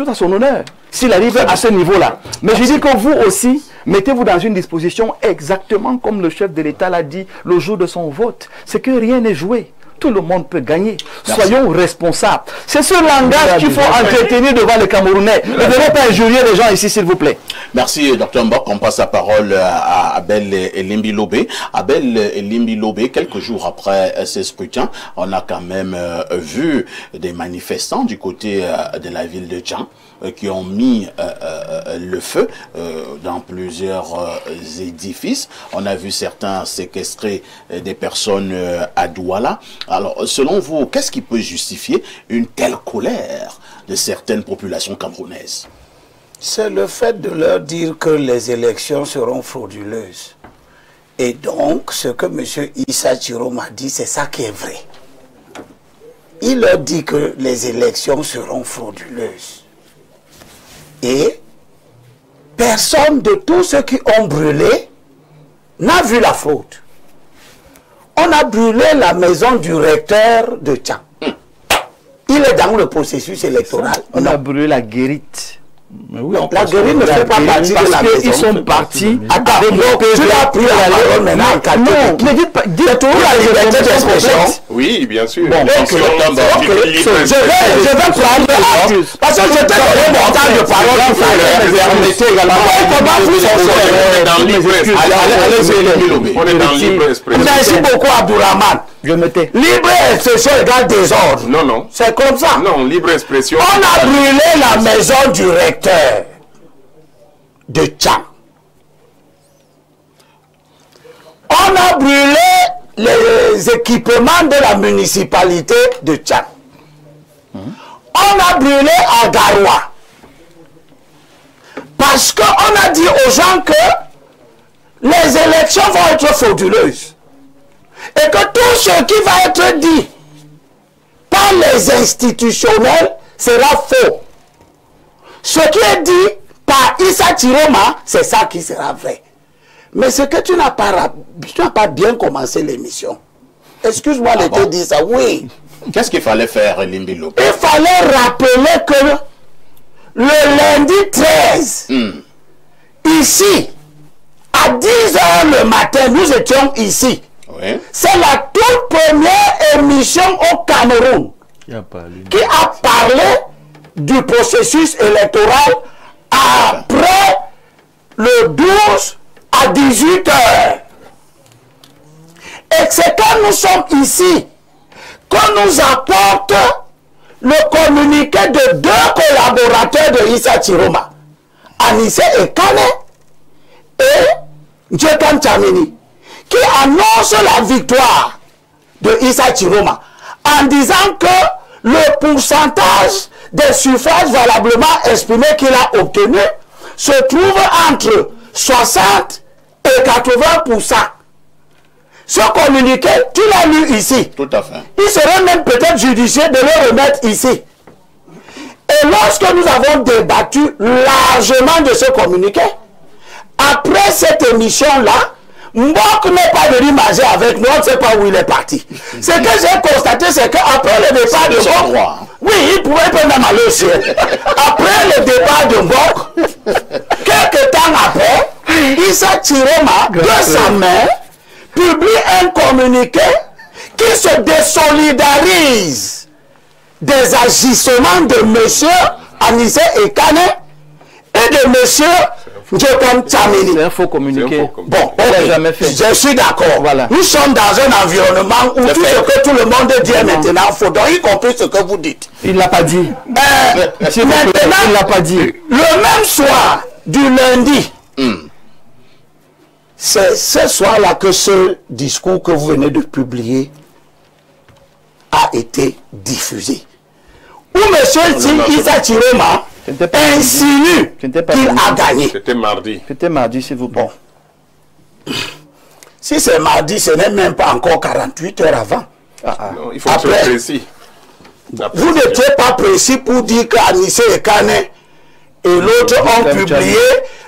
à son honneur s'il arrive à ce niveau-là. Mais je dis que vous aussi, mettez-vous dans une disposition exactement comme le chef de l'État l'a dit le jour de son vote. C'est que rien n'est joué. Tout le monde peut gagner. Merci. Soyons responsables. C'est ce langage qu'il faut entretenir devant les Camerounais. Ne devons pas injurier les gens ici, s'il vous plaît. Merci, Dr Mbok. On passe la parole à Abel Elimbi Lobé. Abel Elimbi Lobé, quelques jours après ces scrutins, on a quand même vu des manifestants du côté de la ville de Tchang qui ont mis le feu dans plusieurs édifices. On a vu certains séquestrer des personnes à Douala. Alors, selon vous, qu'est-ce qui peut justifier une telle colère de certaines populations camerounaises? C'est le fait de leur dire que les élections seront frauduleuses. Et donc, ce que M. Issa Chiroma a dit, c'est ça qui est vrai. Il leur dit que les élections seront frauduleuses. Et personne de tous ceux qui ont brûlé n'a vu la fraude. On a brûlé la maison du recteur de Tchang. Il est dans le processus électoral. On a brûlé la guérite. Mais oui, Donc, la guérite ne fait pas partie de la maison. Ils sont partis. Attends, tu as pris la parole maintenant. Non, ne dites pas. Dites tout la liberté d'expression. Oui, bien sûr. Bon, je vais prendre acte. Parce que je t'ai donné mon temps de parole. On est dans libre expression. Merci beaucoup, Abdourahmane. Je mettais. Libre expression égale désordre. Non, non. C'est comme ça. Non, libre expression. On a brûlé la maison du recteur de Tchang. On a brûlé les équipements de la municipalité de Tchang. On a brûlé à Garoua. Parce qu'on a dit aux gens que les élections vont être frauduleuses. Et que tout ce qui va être dit par les institutionnels sera faux. Ce qui est dit par Issa Chiroma, c'est ça qui sera vrai. Mais ce que tu n'as pas bien commencé l'émission. Excuse-moi de te dire ça, oui. Qu'est-ce qu'il fallait faire, Elimbi Lobé? Il fallait rappeler que le lundi 13, ici, à 10h le matin, nous étions ici. Oui. C'est la toute première émission au Cameroun qui a parlé du processus électoral après le 12 à 18h. Et c'est quand nous sommes ici qu'on nous apporte le communiqué de deux collaborateurs de Issa Chiroma, Anissé Ekane et Djekan Tchamini, qui annonce la victoire de Issa Chiroma en disant que le pourcentage des suffrages valablement exprimés qu'il a obtenu se trouve entre 60 et 80%. Ce communiqué, tu l'as lu ici. Tout à fait. Il serait même peut-être judicieux de le remettre ici. Et lorsque nous avons débattu largement de ce communiqué, après cette émission-là, Mbok n'est pas venu manger avec nous, on ne sait pas où il est parti. Ce que j'ai constaté, c'est qu'après le départ de Mbok, oui, il pouvait même aller au ciel. Après le départ de Mbok, quelques temps après, Issa Chiroma, de sa main, publie un communiqué qui se désolidarise des agissements de M. Anissé Ekane et de M. C'est un faux communiqué. Bon, jamais fait. Je suis d'accord. Voilà. Nous sommes dans un environnement où tout ce que tout le monde dit est maintenant faux, donc y compris ce que vous dites. Il ne l'a pas dit. Maintenant, il ne l'a pas dit. Le même soir du lundi, c'est ce soir-là que ce discours que vous venez de publier a été diffusé. Où M. Issa Chiroma insinue qu'il a gagné. C'était mardi. C'était mardi, s'il vous plaît. Si c'est mardi, ce n'est même pas encore 48 heures avant. Non, il faut être précis. Vous n'étiez pas précis pour dire qu'Anissé et Kane et l'autre ont publié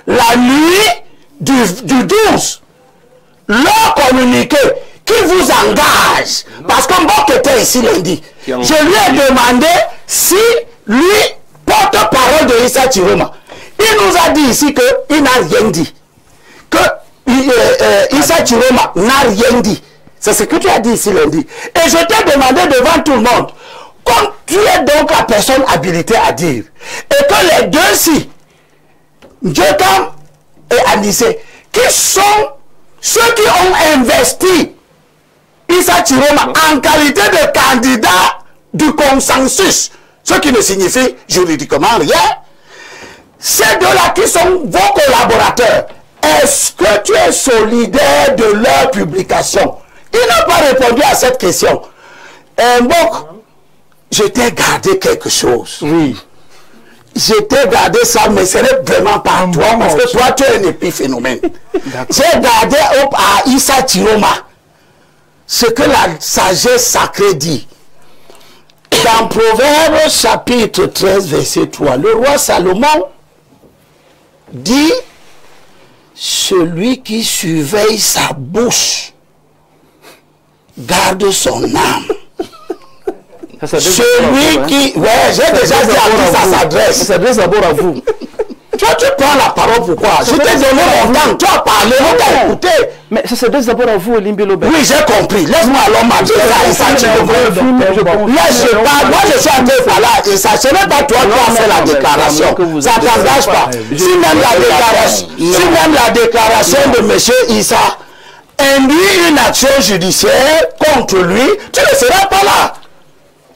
la nuit du 12 leur communiqué qui vous engage. Parce que Mbok était ici lundi. Je lui ai demandé si lui, porte-parole de Issa Chiroma, il nous a dit ici qu'il n'a rien dit. Que Issa Chiroma n'a rien dit. C'est ce que tu as dit ici lundi. Et je t'ai demandé devant tout le monde, comme tu es donc la personne habilitée à dire, et que les deux-ci, Djokam et Anissé, qui sont ceux qui ont investi Issa Chiroma en qualité de candidat du consensus, ce qui ne signifie juridiquement rien, ces deux-là qui sont vos collaborateurs, est-ce que tu es solidaire de leur publication? Il n'a pas répondu à cette question. Mbok, je t'ai gardé quelque chose. Oui. Je t'ai gardé ça, mais ce n'est vraiment pas toi, parce que toi, tu es un épiphénomène. J'ai gardé à Issa Chiroma ce que la sagesse sacrée dit. Dans Proverbes chapitre 13, verset 3, le roi Salomon dit, celui qui surveille sa bouche garde son âme. Celui qui... Ouais, j'ai déjà dit à qui ça s'adresse. Ça s'adresse d'abord à vous. Toi, tu prends la parole pourquoi? Je t'ai donné mon temps, tu as parlé, on t'a écouté. Mais ça s'adresse d'abord à vous, Elimbilo Bek. Oui, j'ai compris. Laisse-moi alors m'adresser à Issa Chiroma. Laisse, je parle. Moi, je suis en train de parler à Issa. Ce n'est pas toi qui as fait la déclaration. Ça ne t'engage pas. Si même la déclaration de M. Issa induit une action judiciaire contre lui, tu ne seras pas là.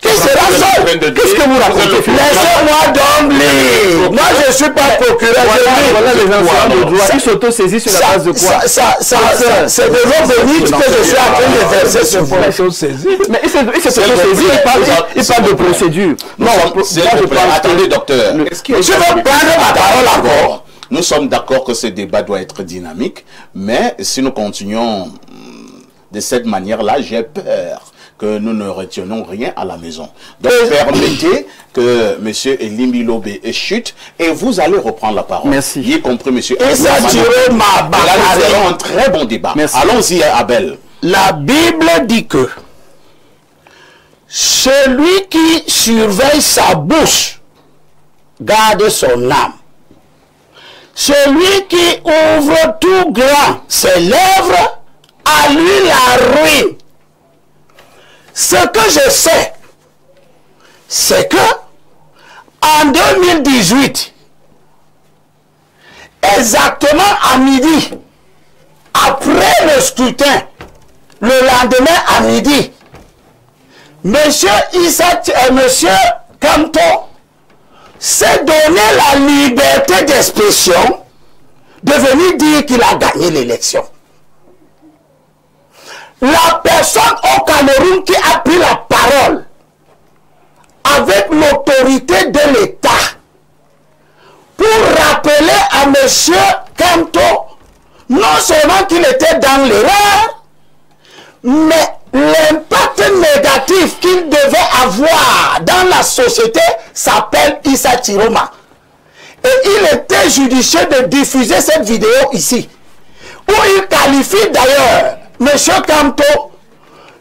Qui sera seul? Qu'est-ce que vous racontez? Laissez-moi donc lire. Moi, je ne suis pas procureur. Voilà les anciens de droit. Ils s'auto-saisissent sur la base de quoi? C'est de l'eau bénite que je suis en train de verser sur vous. Mais il s'auto-saisit, il parle de procédure. Non, attendez, docteur. Je veux prendre ma parole encore. Nous sommes d'accord que ce débat doit être dynamique, mais si nous continuons de cette manière-là, j'ai peur que nous ne retiennons rien à la maison. Donc, permettez que M. Elimbilo Bek chute et vous allez reprendre la parole. Merci. Y compris M. Issa Chiroma. Là, nous avons un très bon débat. Allons-y, Abel. La Bible dit que celui qui surveille sa bouche garde son âme. Celui qui ouvre tout grand ses lèvres, à lui la ruine. Ce que je sais, c'est que en 2018, exactement à midi, après le scrutin, le lendemain à midi, Monsieur Kamto s'est donné la liberté d'expression de venir dire qu'il a gagné l'élection. La personne au Cameroun qui a pris la parole avec l'autorité de l'État pour rappeler à M. Kamto non seulement qu'il était dans l'erreur, mais l'impact négatif qu'il devait avoir dans la société s'appelle Issa Chiroma. Et il était judicieux de diffuser cette vidéo ici, où il qualifie d'ailleurs M. Kamto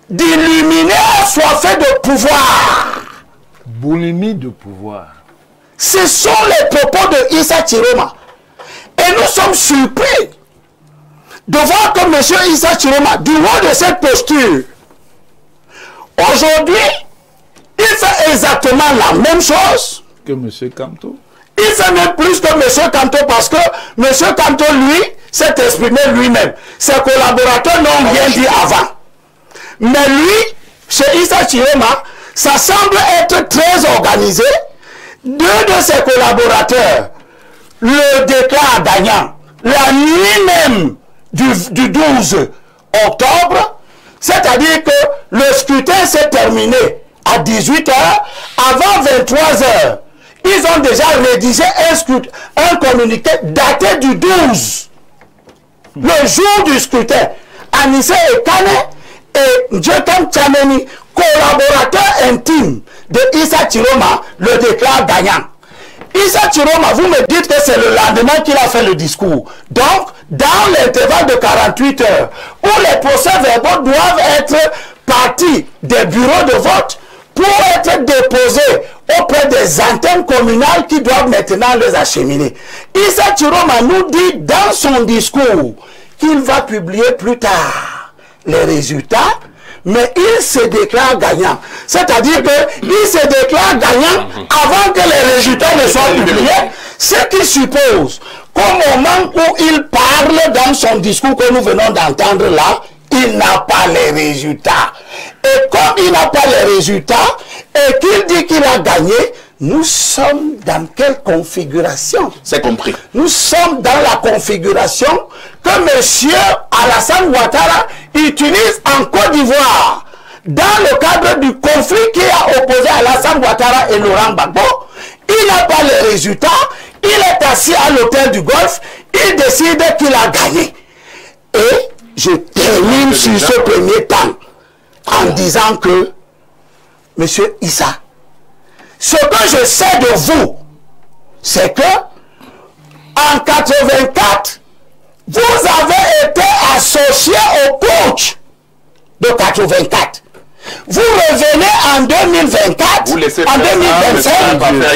d'illuminé assoiffé de pouvoir. Boulimie de pouvoir. Ce sont les propos de Issa Chiroma. Et nous sommes surpris de voir que M. Issa Chiroma, du haut de cette posture, aujourd'hui, il fait exactement la même chose que M. Kamto. Il fait même plus que M. Kanto parce que M. Kanto, lui, s'est exprimé lui-même. Ses collaborateurs n'ont rien dit avant. Mais lui, chez Issa Chiroma, ça semble être très organisé. Deux de ses collaborateurs le déclarent gagnant la nuit même du 12 octobre, c'est-à-dire que le scrutin s'est terminé à 18 h. Avant 23 h, ils ont déjà rédigé un communiqué daté du 12, le jour du scrutin. Anissé Ekane et Njekan Tchameni, collaborateurs intimes de Issa Chiroma, le déclarent gagnant. Issa Chiroma, vous me dites que c'est le lendemain qu'il a fait le discours. Donc, dans l'intervalle de 48 heures, où les procès-verbaux doivent être partis des bureaux de vote pour être déposés auprès des antennes communales qui doivent maintenant les acheminer. Issa Chiroma nous dit dans son discours qu'il va publier plus tard les résultats, mais il se déclare gagnant. C'est-à-dire qu'il se déclare gagnant avant que les résultats ne soient publiés, ce qui suppose qu'au moment où il parle dans son discours que nous venons d'entendre là, il n'a pas les résultats. Et comme il n'a pas les résultats et qu'il dit qu'il a gagné, nous sommes dans quelle configuration? C'est compris. Nous sommes dans la configuration que M. Alassane Ouattara utilise en Côte d'Ivoire dans le cadre du conflit qui a opposé Alassane Ouattara et Laurent Gbagbo. Il n'a pas les résultats, il est assis à l'hôtel du Golfe, il décide qu'il a gagné. Et je termine sur ce premier temps en disant que, M. Issa, ce que je sais de vous, c'est que en 84, vous avez été associé au coach de 84. Vous revenez en 2024, vous laissez en 2025,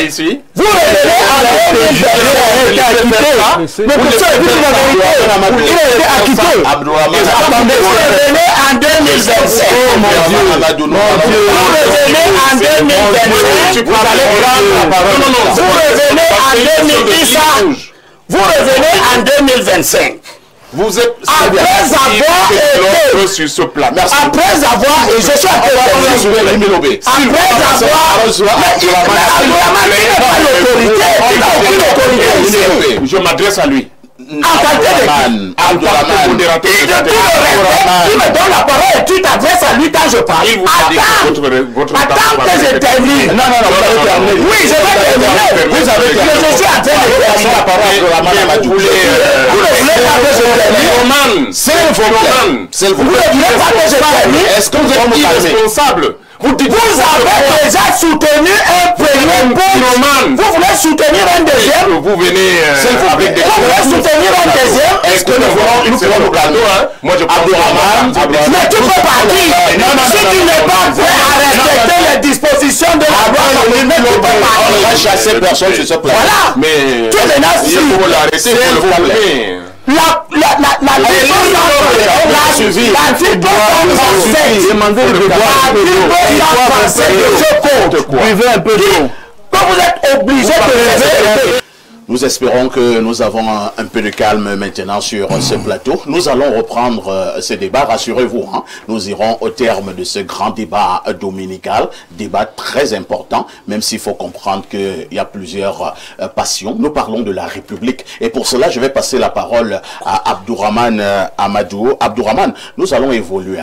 ici. vous revenez en 2025, mais pour ça, il dit la vérité, il a été acquitté. Vous revenez en 2025, vous revenez en 2025, vous allez prendre la parole. Vous revenez en 2010, vous revenez en 2025. Vous êtes après avoir été sur ce plan. Après avoir, et je suis après avoir, je m'adresse à lui. En qualité de modérateur, il me donne la parole et tu t'adresses à lui quand je parle. Attends que je termine. Non, vous avez terminé. Oui, je vais terminer. Vous avez terminé. Je suis en train de terminer la parole. Vous voulez pas que je termine? C'est vous voulez pas que je termine? Est-ce que vous êtes irresponsable? Vous avez déjà soutenu un premier point. Vous voulez soutenir un deuxième? Vous venez. Vous voulez soutenir un deuxième? Est-ce que nous ferons le plateau? Moi je prends mais tu peux partir. Si tu n'es pas prêt à respecter les dispositions de la loi, tu ne peux pas partir. On va chasser personne sur ce plateau. Voilà. Mais tu es menaces. il faut l'arrêter pour le calmer. Vous êtes obligé de Nous espérons que nous avons un peu de calme maintenant sur ce plateau. Nous allons reprendre ce débat, rassurez-vous. Nous irons au terme de ce grand débat dominical, débat très important, même s'il faut comprendre qu'il y a plusieurs passions. Nous parlons de la République. Et pour cela, je vais passer la parole à Abdourahmane Amadou. Abdourahmane, nous allons évoluer.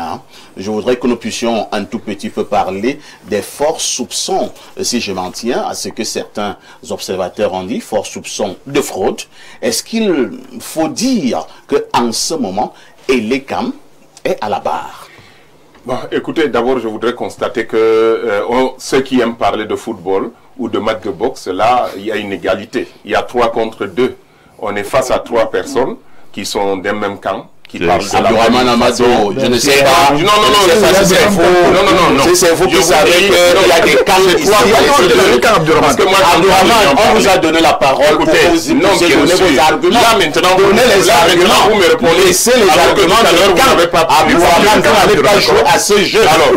Je voudrais que nous puissions un tout petit peu parler des forts soupçons, si je m'en tiens à ce que certains observateurs ont dit, forts soupçons de fraude. Est-ce qu'il faut dire qu'en ce moment, Elekam est à la barre? Bon, écoutez, d'abord, je voudrais constater que ceux qui aiment parler de football ou de match de boxe, là, il y a une égalité. Il y a 3 contre 2. On est face à 3 personnes qui sont d'un même camp, qui parle de la Abdourahmane Amadou, je ne sais pas. Non, c'est faux. Non. C'est faux, vous savez qu'il y a des camps ici. Parce que moi, Abdourahmane, on vous a donné la parole pour vous donner vos arguments. Là, maintenant, donnez les arguments. vous me répondez. Laissez les arguments de camp. Abdourahmane, vous n'allez pas jouer à ce jeu. Alors,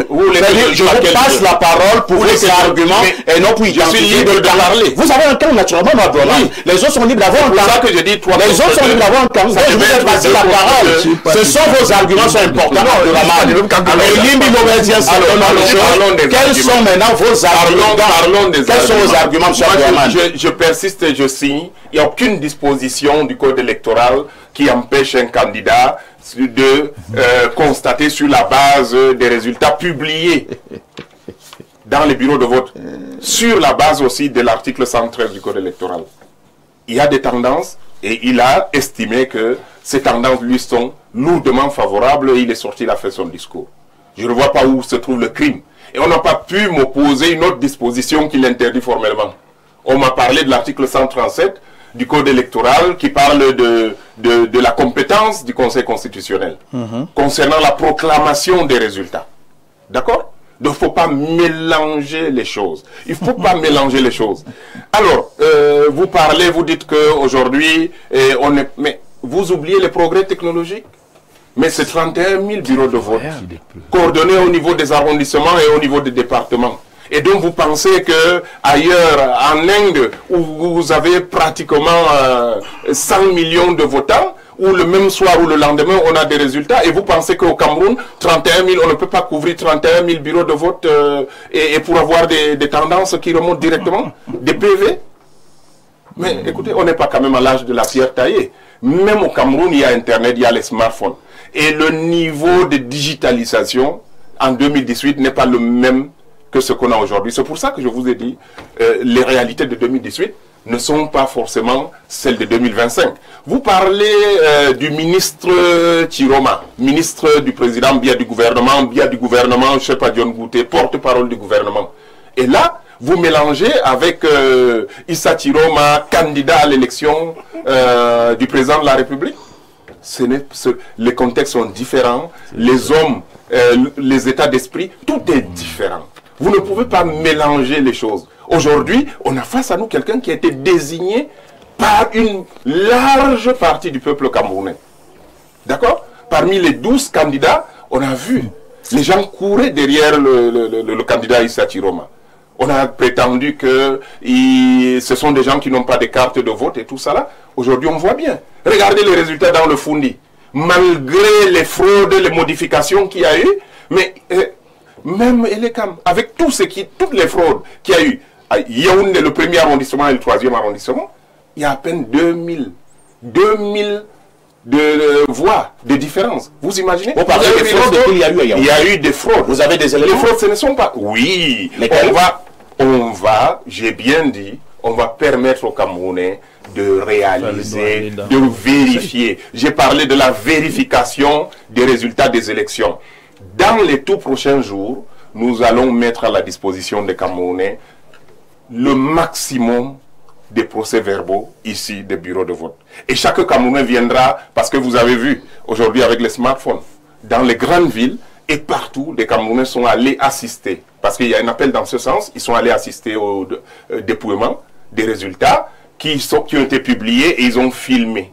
je vous passe la parole pour vos arguments et non pour identifier de parler. Vous avez un camp naturellement, Abdourahmane. Les autres sont libres d'avoir un camp. C'est ça que je dis, toi. Les autres sont libres d'avoir un camp. Je vous ai passé la parole. Ce sont vos arguments sont importants. Quels sont maintenant vos arguments? Quels sont vos arguments, M. Abdourahmane? Je persiste et je signe. Il n'y a aucune disposition du code électoral qui empêche un candidat de constater sur la base des résultats publiés dans les bureaux de vote, sur la base aussi de l'article 113 du code électoral. Il y a des tendances et il a estimé que ces tendances lui sont lourdement favorables et il est sorti, il a fait son discours. Je ne vois pas où se trouve le crime. Et on n'a pas pu m'opposer une autre disposition qui l'interdit formellement. On m'a parlé de l'article 137 du code électoral qui parle de la compétence du Conseil constitutionnel concernant la proclamation des résultats. D'accord? Donc, il ne faut pas mélanger les choses. Il ne faut pas mélanger les choses. Alors, vous parlez, vous dites qu'aujourd'hui, mais vous oubliez les progrès technologiques. Mais c'est 31 000 bureaux de vote coordonnés au niveau des arrondissements et au niveau des départements. Et donc, vous pensez que ailleurs, en Inde, où vous avez pratiquement 100 millions de votants, ou le même soir ou le lendemain, on a des résultats, et vous pensez qu'au Cameroun, 31 000, on ne peut pas couvrir 31 000 bureaux de vote et pour avoir des tendances qui remontent directement, des PV? Mais écoutez, on n'est pas quand même à l'âge de la pierre taillée. Même au Cameroun, il y a Internet, il y a les smartphones. Et le niveau de digitalisation en 2018 n'est pas le même que ce qu'on a aujourd'hui. C'est pour ça que je vous ai dit, les réalités de 2018 ne sont pas forcément celles de 2025. Vous parlez du ministre Chiroma, ministre du président, bien du gouvernement, je ne sais pas, John Gouté, porte-parole du gouvernement. Et là, vous mélangez avec Issa Chiroma, candidat à l'élection du président de la République. Les contextes sont différents, les hommes, les états d'esprit, tout est différent. Vous ne pouvez pas mélanger les choses. Aujourd'hui, on a face à nous quelqu'un qui a été désigné par une large partie du peuple camerounais. D'accord? Parmi les 12 candidats, on a vu les gens couraient derrière le candidat Issa Chiroma. On a prétendu que ce sont des gens qui n'ont pas de carte de vote et tout ça là. Aujourd'hui, on voit bien. Regardez les résultats dans le Fundi. Malgré les fraudes, les modifications qu'il y a eu, mais même Elekam, avec toutes les fraudes qu'il y a eu, Yaoundé, le premier arrondissement et le troisième arrondissement, il y a à peine 2000 de voix de différence. Vous imaginez? Vous parlez des fraudes qu'il y a eu à Yaoundé. Il y a eu des fraudes. Vous avez des éléments? Les fraudes, ce ne sont pas... Oui, on va, j'ai bien dit, on va permettre aux Camerounais de réaliser, de vérifier. J'ai parlé de la vérification des résultats des élections. Dans les tout prochains jours, nous allons mettre à la disposition des Camerounais le maximum des procès-verbaux ici des bureaux de vote. Et chaque Camerounais viendra, parce que vous avez vu aujourd'hui avec les smartphones, dans les grandes villes et partout, les Camerounais sont allés assister. Parce qu'il y a un appel dans ce sens, ils sont allés assister au dépouillement des résultats qui ont été publiés et ils ont filmé.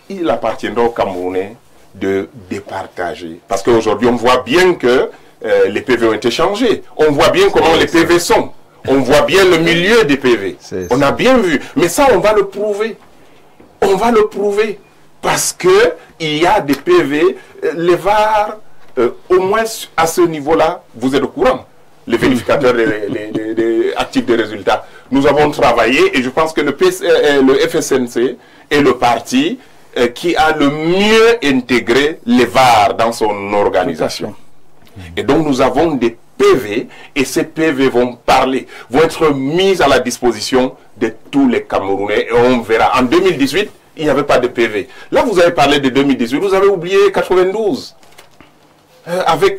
Il appartiendra aux Camerounais de départager. Parce qu'aujourd'hui, on voit bien que les PV ont été changés. On voit bien comment les PV sont. On voit bien le milieu des PV. On a bien vu. Mais ça, on va le prouver. On va le prouver. Parce qu'il y a des PV, les VAR, au moins à ce niveau-là, vous êtes au courant. Les vérificateurs actifs des résultats. Nous avons travaillé et je pense que le FSNC est le parti qui a le mieux intégré les VAR dans son organisation. Et donc nous avons des PV et ces PV vont parler, vont être mis à la disposition de tous les Camerounais et on verra. En 2018, il n'y avait pas de PV. Là, vous avez parlé de 2018, vous avez oublié 92 avec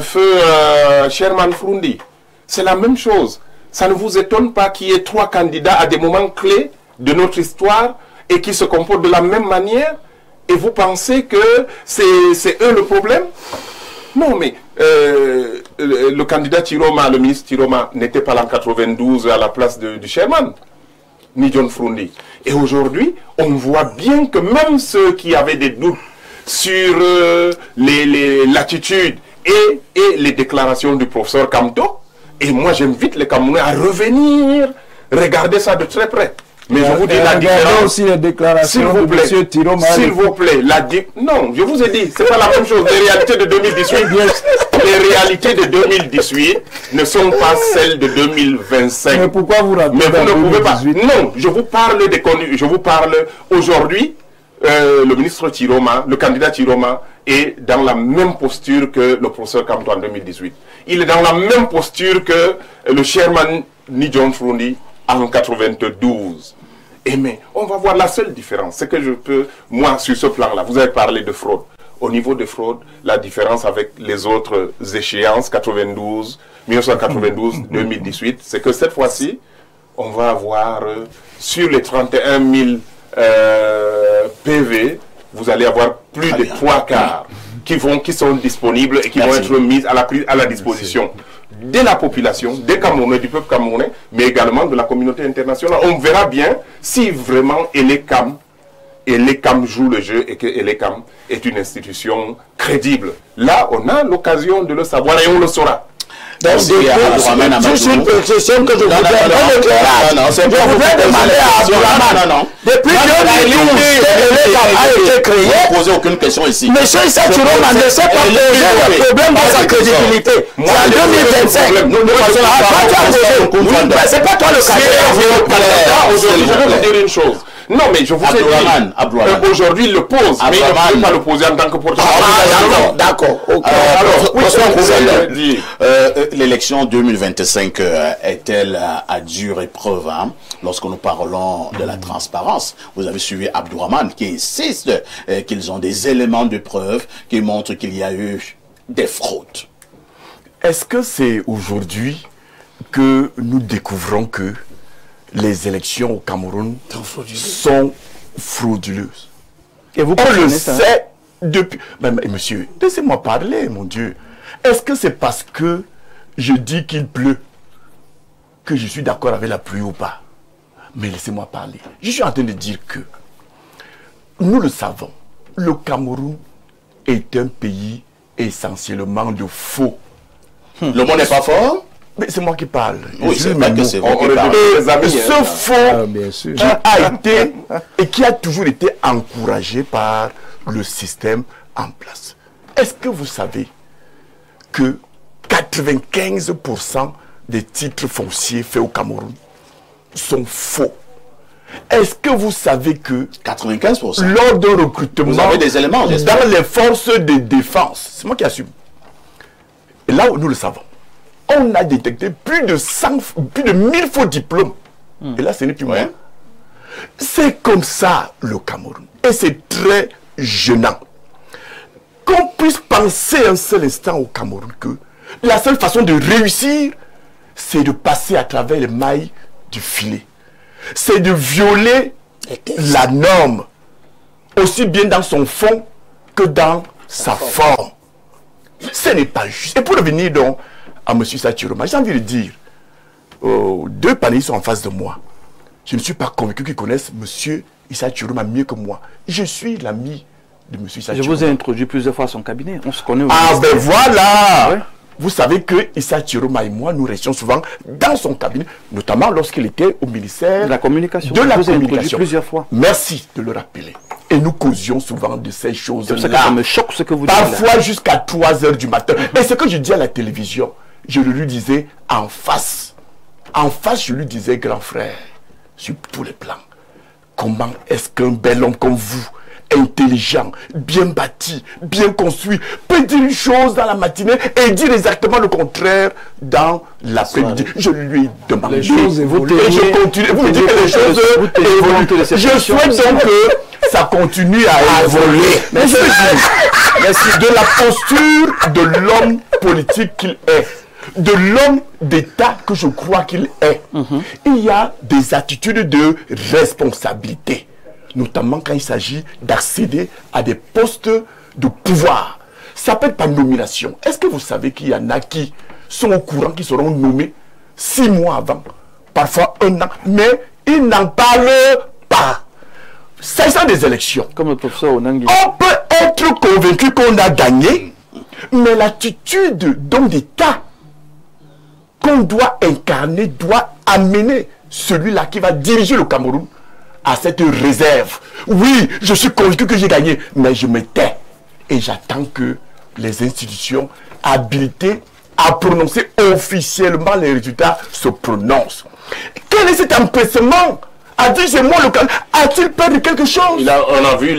feu Sherman Frundi. C'est la même chose. Ça ne vous étonne pas qu'il y ait 3 candidats à des moments clés de notre histoire et qui se comportent de la même manière. Et vous pensez que c'est eux le problème? Non, mais le candidat Tiroma, le ministre Tiroma, n'était pas là en 92 à la place du chairman, ni John Frundi. Et aujourd'hui, on voit bien que même ceux qui avaient des doutes sur l'attitude et les déclarations du professeur Kamto, et moi j'invite les Camerounais à revenir regarder ça de très près. Mais je vous dis la différence. Aussi les déclarations de M. Tiroma. S'il vous plaît, non, je vous ai dit, c'est pas la même chose. Les réalités de 2018, les réalités de 2018 ne sont pas celles de 2025. Mais pourquoi vous racontez? Mais vous ne pouvez pas. Non, je vous parle des connues. Je vous parle aujourd'hui. Le ministre Tiroma, le candidat Tiroma, est dans la même posture que le professeur Kamto en 2018. Il est dans la même posture que le chairman Ni John Frundi en 92. Et mais on va voir la seule différence. C'est que je peux, moi, sur ce plan-là, vous avez parlé de fraude. Au niveau de fraude, la différence avec les autres échéances, 92, 1992, 2018, c'est que cette fois-ci, on va avoir sur les 31 000 PV, vous allez avoir plus de 3/4 qui sont disponibles et qui vont être mis à la disposition de la population, des Camerounais, du peuple camerounais, mais également de la communauté internationale. On verra bien si vraiment Elecam joue le jeu et que Elecam est une institution crédible. Là, on a l'occasion de le savoir et on le saura. Donc, juste une précision que je voudrais demander à Abdourahmane. Depuis 2012, a été créé. Vous ne posez aucune question ici. Monsieur Issa Tiroma ne sait pas poser le problème de sa crédibilité. C'est en 2025. C'est pas toi le cas. Aujourd'hui, je vais vous dire une chose. Non, mais je vous ai dit, aujourd'hui, il le pose, mais il ne peut pas le poser en tant que porte-parole. D'accord. L'élection 2025 est-elle à dure épreuve lorsque nous parlons de la transparence? Vous avez suivi Abdourahmane qui insiste qu'ils ont des éléments de preuve qui montrent qu'il y a eu des fraudes. Est-ce que c'est aujourd'hui que nous découvrons que les élections au Cameroun sont frauduleuses? Et vous on le sait depuis... Mais monsieur, laissez-moi parler, mon Dieu. Est-ce que c'est parce que je dis qu'il pleut que je suis d'accord avec la pluie ou pas? Mais laissez-moi parler. Je suis en train de dire que nous le savons, le Cameroun est un pays essentiellement de faux. Le mot n'est pas fort? Mais c'est moi qui parle. Oui, c'est vrai que c'est vous qui parlez. Et ce faux qui a été et qui a toujours été encouragé par le système en place. Est-ce que vous savez que 95% des titres fonciers faits au Cameroun sont faux? Est-ce que vous savez que 95%. lors d'un recrutement vous avez des éléments, dans les forces de défense, c'est moi qui assume. Et là, nous le savons. On a détecté plus de 1000 faux diplômes. Et là, ce n'est plus moi. C'est comme ça, le Cameroun. Et c'est très gênant. Qu'on puisse penser un seul instant au Cameroun que la seule façon de réussir, c'est de passer à travers les mailles du filet. C'est de violer la norme, aussi bien dans son fond que dans sa forme. Ce n'est pas juste. Et pour revenir donc à M. Issa Tiroma, j'ai envie de dire, deux panélistes sont en face de moi. Je ne suis pas convaincu qu'ils connaissent M. Issa Tiroma mieux que moi. Je suis l'ami de M. Issa Tiroma. Je vous ai introduit plusieurs fois à son cabinet. On se connaît. Ah ben voilà, ouais. Vous savez que Issa Tiroma et moi, nous restions souvent dans son cabinet, notamment lorsqu'il était au ministère de la communication. De la communication. Plusieurs fois. Merci de le rappeler. Et nous causions souvent de ces choses-là. Ça me choque ce que vous dites. Parfois jusqu'à 3 h du matin. Et ce que je dis à la télévision, je le lui disais en face. En face, je lui disais, grand frère, sur tous les plans, comment est-ce qu'un bel homme comme vous, intelligent, bien bâti, bien construit, peut dire une chose dans la matinée et dire exactement le contraire dans l'après-midi? Je lui ai demandé. Les choses évoluent. Et je continue. Vous me dites que les choses évoluent. Je souhaite donc que ça continue à évoluer. Mais je dis, de la posture de l'homme politique qu'il est, de l'homme d'État que je crois qu'il est, il y a des attitudes de responsabilité. notamment quand il s'agit d'accéder à des postes de pouvoir. Ça peut être par nomination. Est-ce que vous savez qu'il y en a qui sont au courant, qui seront nommés 6 mois avant, parfois 1 an, mais ils n'en parlent pas. S'agissant des élections, Comme le professeur Onangui. on peut être convaincu qu'on a gagné, mais l'attitude d'homme d'État qu'on doit incarner doit amener celui-là qui va diriger le Cameroun à cette réserve. Oui, je suis convaincu que j'ai gagné, mais je me tais et j'attends que les institutions habilitées à prononcer officiellement les résultats se prononcent. Quel est cet empressement? A-t-il c'est moi le candidat? A-t-il perdu quelque chose? On a vu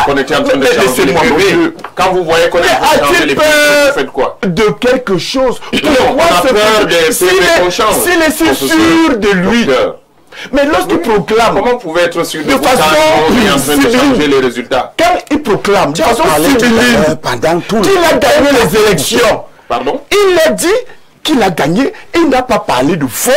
qu'on était en train de changer les PV. Quand vous voyez qu'on est en train de changer les PV, vous faites quoi? De quelque chose. On a peur des PV qu'on change. S'il est si sûr de lui. Mais lorsqu'il proclame... Comment vous pouvez être sûr de façon en train de changer les résultats? Quand il proclame de façon civile pendant tout qu'il a gagné les élections, Pardon? il a dit qu'il a gagné, il n'a pas parlé de faux.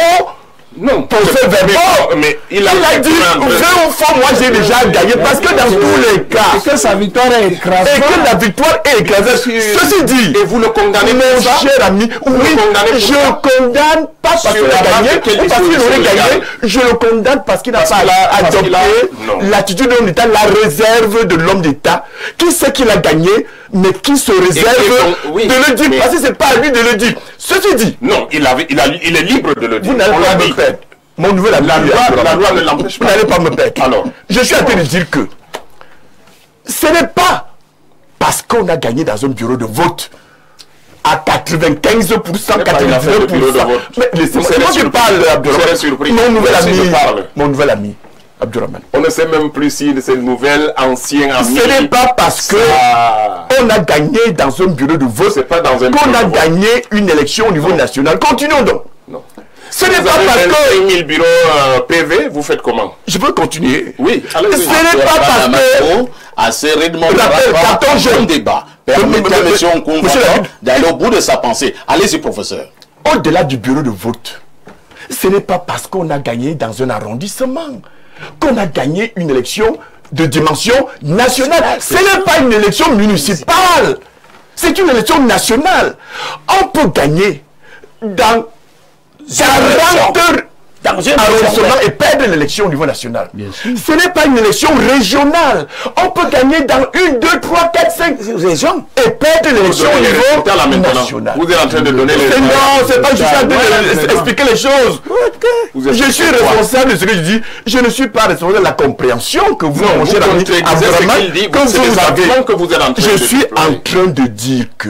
Non, Pour ce verbal, mais il a dit vrai ou faux, moi j'ai déjà gagné parce que dans tous les cas, Et que sa victoire est écrasée. et que la victoire est écrasée. Ceci dit, Et vous le condamnez mon pour ça? cher ami, oui, condamnez pour je ça? condamne pas parce qu'il a gagné ou parce qu'il aurait gagné, je le condamne parce qu'il n'a pas adopté l'attitude de l'homme d'État, la réserve de l'homme d'État, qui sait qu'il a gagné, mais qui se réserve oui, de le dire, parce que c'est pas à lui de le dire. Ceci dit, Non, il est libre de le dire. vous n'allez On pas l'a me dit. perdre. Mon nouvel ami, La loi ne l'empêche vous pas. n'allez pas me perdre. Alors, je suis en train de dire que ce n'est pas parce qu'on a gagné dans un bureau de vote à 95%, pas une affaire de bureau de 99%. vote. Mais laissez-moi Vous serez qui surpris. parle, Vous Abdurrahman. serez surpris. Mon nouvel Laissez-le ami, parler. mon nouvel ami, Abdurrahman. On ne sait même plus si c'est une nouvelle, ancienne amie. Ce n'est pas parce que on a gagné dans un bureau de vote C'est pas dans un qu'on bureau a de vote. gagné une élection au niveau national. Continuons donc. Non. Ce n'est Vous pas avez parce que... 25 000 bureaux PV, vous faites comment? Je veux continuer. Oui, allez-y. Ce n'est pas parce que... assez rythme Rappel, carton jaune. débat. Permettez à Monsieur M. Nkoumfa d'aller au bout de sa pensée. Allez-y, professeur. Au-delà du bureau de vote, ce n'est pas parce qu'on a gagné dans un arrondissement qu'on a gagné une élection de dimension nationale. Ce n'est pas une élection municipale. C'est une élection nationale. On peut gagner dans 40 arrondissements et perdre l'élection au niveau national. Ce n'est pas une élection régionale. On peut gagner dans 1, 2, 3, 4, 5 régions et perdre l'élection au niveau national. Vous êtes en train de donner les... Non, c'est pas juste en train d'expliquer les choses. Je suis responsable de ce que je dis. Je ne suis pas responsable de la compréhension que vous, mon cher ami Abdurrahman, que vous êtes en train de... Je suis en train de dire que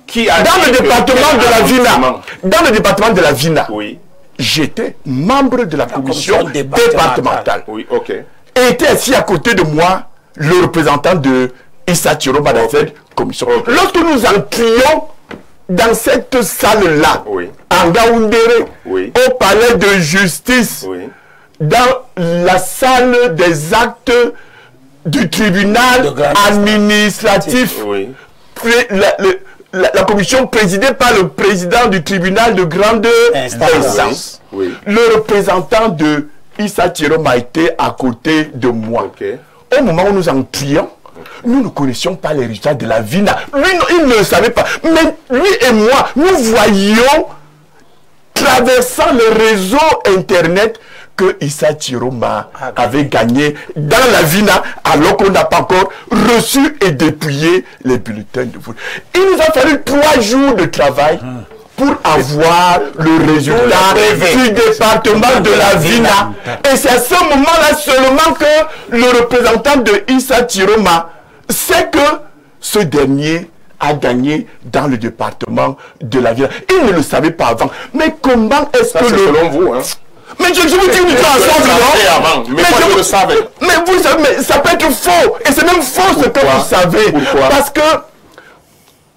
Qui a dans le département de la Vina, dans le département de la Vina, Oui, j'étais membre de la commission départementale. oui, ok. Et était assis à côté de moi le représentant de Issa Chiroma dans cette commission. Lorsque nous entrions dans cette salle-là, Oui. en Gaoundéré, Oui. au palais de justice, Oui. dans la salle des actes du tribunal administratif, Oui. la commission présidée par le président du tribunal de grande instance. Oui. Le représentant de Issa Chiroma était à côté de moi. Ok. Au moment où nous entrions, nous ne connaissions pas les résultats de la Vina. Lui, il ne le savait pas. Mais lui et moi, nous voyions, traversant le réseau Internet, que Issa Chiroma avait gagné dans la Vina, alors qu'on n'a pas encore reçu et dépouillé les bulletins de vote. Il nous a fallu 3 jours de travail pour avoir le résultat du département de la Vina. Et c'est à ce moment-là seulement que le représentant de Issa Chiroma sait que ce dernier a gagné dans le département de la Vina. Il ne le savait pas avant. Mais comment est-ce que Selon vous, hein? Mais je vous dis une chose ensemble, non? Mais moi, je le savais. Mais vous savez, mais ça peut être faux. Et c'est même faux ce que vous savez. Pourquoi? Parce que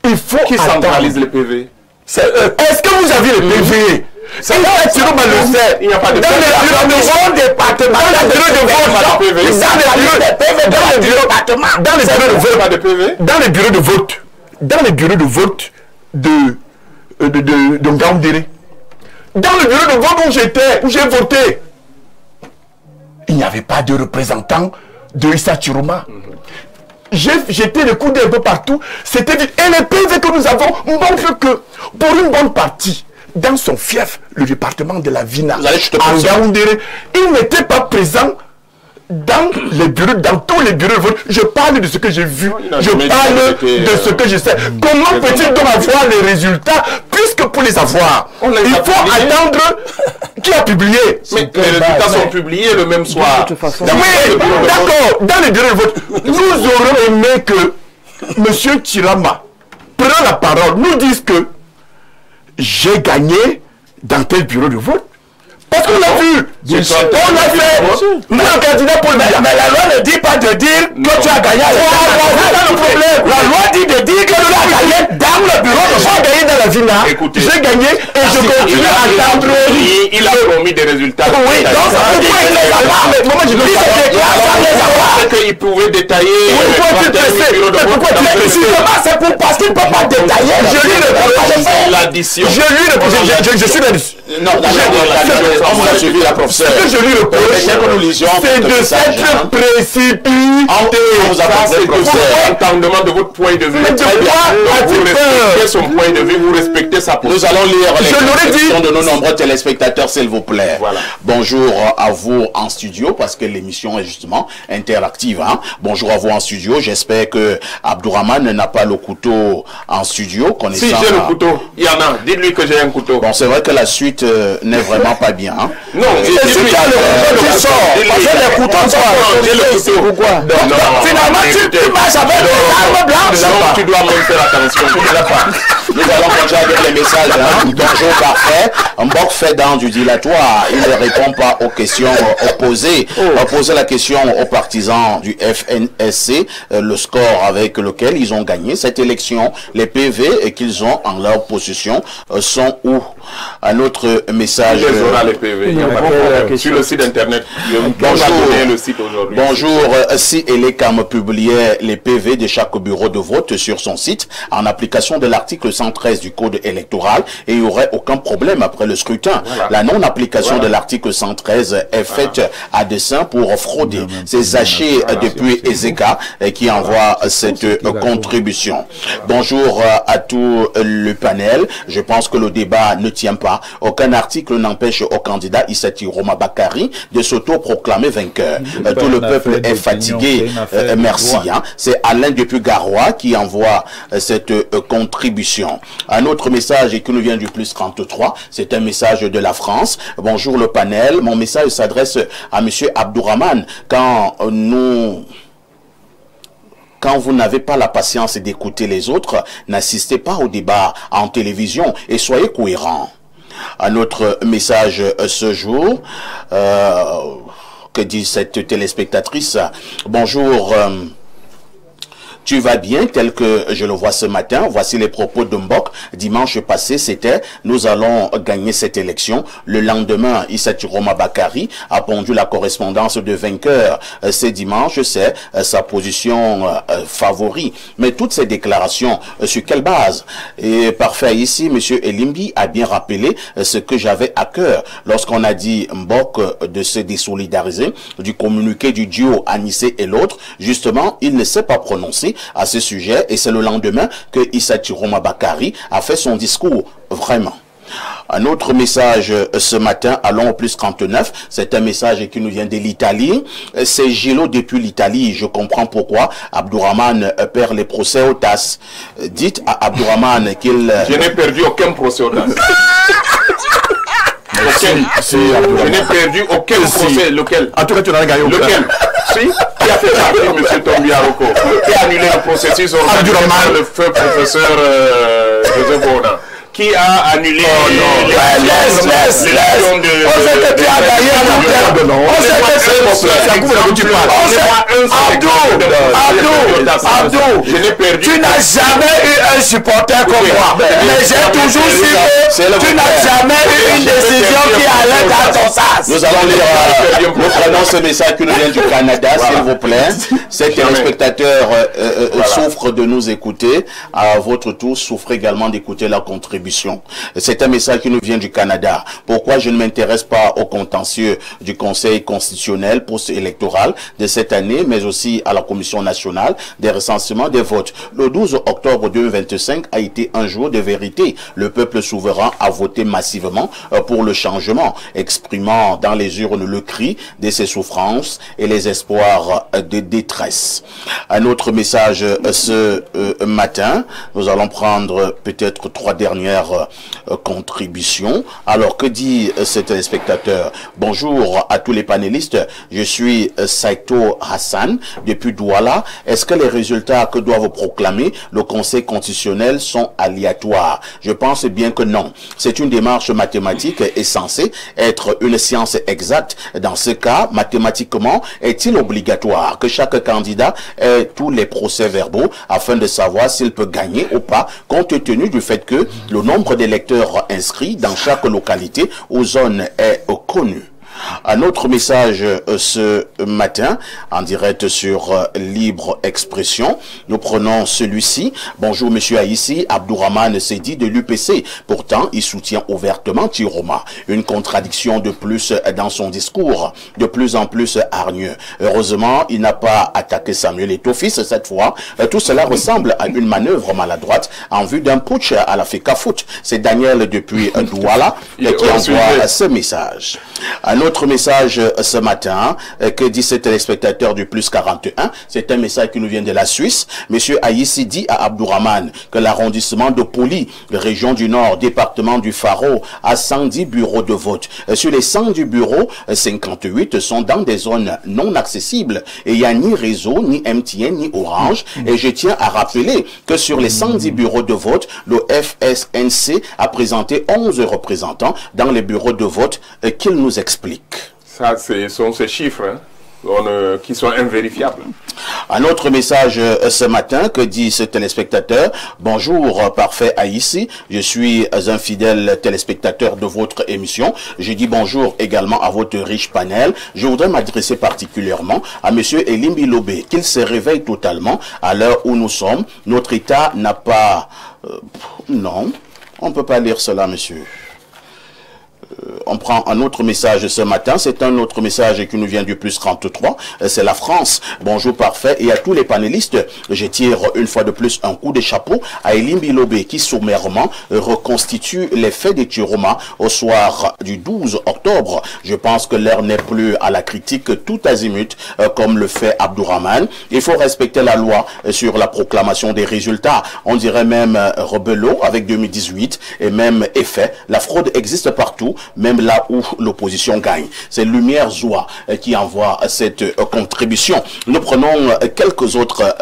il faut Qui centralise les PV? Est-ce que vous avez les PV? C'est là que Chiroma le sait. Il n'y a pas de dans les bureaux de vote département, dans les bureaux de vote, dans les bureaux de vote, dans les bureaux de vote de Ngaoundéré, dans le bureau de vote où j'étais, où j'ai voté, il n'y n'y avait pas de représentant de Issa Chiroma. J'ai jeté le coup d'œil un peu partout, c'était vite. Et les PV que nous avons montrent que, pour une bonne partie, dans son fief, le département de la Vina, en Yaoundéré, il n'était pas présent dans les bureaux, dans tous les bureaux de vote. Je parle de ce que j'ai vu, je parle de ce que je sais. Comment peut-il donc avoir les résultats, puisque pour les avoir, il faut attendre qui a publié. Mais les résultats sont publiés le même soir. Oui, d'accord, dans les bureaux de vote, nous aurions aimé que M. Chiroma prenne la parole, nous dise que j'ai gagné dans tel bureau de vote. Parce qu'on l'a vu, on l'a fait, nous un candidat pour le mais la loi ne dit pas de dire que tu as gagné. Voilà le problème. La loi dit de dire que tu as gagné dans le bureau de vote. J'ai gagné dans la Vina, j'ai gagné et je continue à attendre. Il a promis des résultats. Oui, donc ça veut dire qu'il les a pas. Mais moi je dis qu'il pouvait détailler. Pourquoi tu es pressé? C'est pour parce qu'il ne peut pas détailler. Je lui réponds. L'addition. Je suis là. Non, on a suivi la professeure. Ce que je lui reproche, c'est de s'être précipité. C'est l'entendement de votre point de vue. Vous respectez son point de vue, vous respectez sa position. Nous allons lire les questions de nos nombreux téléspectateurs, s'il vous plaît. Voilà. Bonjour à vous en studio, parce que l'émission est justement interactive. Hein? Bonjour à vous en studio. J'espère que Abdourahmane n'a pas le couteau en studio. Si j'ai le couteau, il y en a. Dites-lui que j'ai un couteau. Bon, c'est vrai que la suite n'est vraiment pas bien. Hein? Non, c'est celui qui a le couteau qui sort. Parce que les couteaux sortent. J'ai le couteau. Pourquoi? Finalement, tu marches avec des armes blanches. Tu dois même faire attention. Nous allons continuer avec les messages. Hein? Bonjour, parfait. Mbok fait dans du dilatoire. Il ne répond pas aux questions opposées. On va poser la question aux partisans du FNSC, le score avec lequel ils ont gagné cette élection, les PV qu'ils ont en leur possession sont où? Un autre message. Il les aura les PV. Sur le site internet. Bonjour. Si Elecam publiait les PV de chaque bureau de vote sur son site en application de l'article 113 du code électoral, et il n'y aurait aucun problème après le scrutin. Voilà. La non-application de l'article 113 est faite à dessein pour frauder. C'est Zaché depuis Ezeka qui envoie cette contribution. Bonjour à tout le panel. Je pense que le débat ne tient pas. Aucun article n'empêche au candidat Issa Chiroma Bakari de s'auto-proclamer vainqueur. Tout le peuple est fatigué. Merci. Hein. C'est Alain depuis Garoua qui envoie cette contribution. Un autre message qui nous vient du plus 33, c'est un message de la France. Bonjour le panel. Mon message s'adresse à monsieur Abdourahmane. Quand vous n'avez pas la patience d'écouter les autres, n'assistez pas au débat en télévision et soyez cohérents. Un autre message ce jour, que dit cette téléspectatrice? Bonjour, tu vas bien tel que je le vois ce matin. Voici les propos de Mbok. Dimanche passé, c'était « Nous allons gagner cette élection ». Le lendemain, Issa Chiroma Bakari a pondu la correspondance de vainqueur. Ce dimanche, c'est sa position favori. Mais toutes ces déclarations, sur quelle base? Et parfait, ici, M. Elimbi a bien rappelé ce que j'avais à cœur lorsqu'on a dit Mbok de se désolidariser du communiqué du duo Anissé et l'autre. Justement, il ne s'est pas prononcé à ce sujet et c'est le lendemain que Issa Chiroma Bakari a fait son discours. Vraiment. Un autre message ce matin, allons au plus 39, c'est un message qui nous vient de l'Italie. C'est Gilo depuis l'Italie, je comprends pourquoi Abdourahmane perd les procès au TAS. Dites à Abdourahmane qu'il... Je n'ai perdu aucun procès au TAS. Je n'ai perdu aucun procès. Lequel? En tout cas, tu n'as pas gagné aucun. Lequel? Si? Qui a fait partie, M. Tombiaroko? Qui a annulé un processus organisé par le feu professeur Joseph Bona? Qui a annulé laisse. On sait que tu as gagné à l'enfer. On sait que c'est Abdou, tu n'as jamais eu un supporter comme moi. Mais j'ai toujours su que tu n'as jamais eu une décision qui allait dans ton sens. Nous allons lire, nous prenons ce message qui nous vient du Canada, s'il vous plaît. Ces téléspectateurs souffrent de nous écouter. À votre tour, souffrez également d'écouter la contribution. contribution. C'est un message qui nous vient du Canada. Pourquoi je ne m'intéresse pas au contentieux du Conseil constitutionnel post-électoral de cette année, mais aussi à la Commission nationale des recensements des votes. Le 12 octobre 2025 a été un jour de vérité. Le peuple souverain a voté massivement pour le changement, exprimant dans les urnes le cri de ses souffrances et les espoirs de détresse. Un autre message ce matin, nous allons prendre peut-être 3 dernières contributions. Alors, que dit ce téléspectateur? Bonjour à tous les panélistes, je suis Saito Hassan depuis Douala. Est-ce que les résultats que doivent proclamer le Conseil constitutionnel sont aléatoires? Je pense bien que non. C'est une démarche mathématique et censée être une science exacte. Dans ce cas, mathématiquement, est-il obligatoire que chaque candidat ait tous les procès-verbaux afin de savoir s'il peut gagner ou pas, compte tenu du fait que le nombre d'électeurs inscrits dans chaque localité ou zone est connu? Un autre message ce matin, en direct sur Libre Expression. Nous prenons celui-ci. Bonjour, monsieur Aïssi. Abdourahmane Sedi de l'UPC. Pourtant, il soutient ouvertement Tiroma. Une contradiction de plus dans son discours, de plus en plus hargneux. Heureusement, il n'a pas attaqué Samuel Eto'o cette fois. Tout cela ressemble à une manœuvre maladroite en vue d'un putsch à la FECAFOOT. C'est Daniel depuis Douala qui envoie ce message. Un autre message ce matin, que dit ce téléspectateur du plus 41, c'est un message qui nous vient de la Suisse. Monsieur Aïssi dit à Abdourahmane que l'arrondissement de Poli, région du Nord, département du Faro, a 110 bureaux de vote. Sur les 110 bureaux, 58 sont dans des zones non accessibles et il n'y a ni réseau, ni MTN, ni Orange. Et je tiens à rappeler que sur les 110 bureaux de vote, le FSNC a présenté 11 représentants dans les bureaux de vote qu'il nous explique. Ça, ce sont ces chiffres qui sont invérifiables. Un autre message ce matin, que dit ce téléspectateur. Bonjour, parfait Aïssi. Je suis un fidèle téléspectateur de votre émission. Je dis bonjour également à votre riche panel. Je voudrais m'adresser particulièrement à monsieur Elimbi Lobé, qu'il se réveille totalement à l'heure où nous sommes. Notre État n'a pas... non, on ne peut pas lire cela, monsieur. On prend un autre message ce matin, c'est un autre message qui nous vient du plus 33, c'est la France. Bonjour parfait, et à tous les panélistes, je tire une fois de plus un coup de chapeau à Elimbi Lobé qui sommairement reconstitue les faits de Tiroma au soir du 12 octobre. Je pense que l'heure n'est plus à la critique tout azimut comme le fait Abdourahmane. Il faut respecter la loi sur la proclamation des résultats. On dirait même rebello avec 2018 et même effet. La fraude existe partout, même là où l'opposition gagne. C'est Lumière Zoua qui envoie cette contribution. Nous prenons quelques autres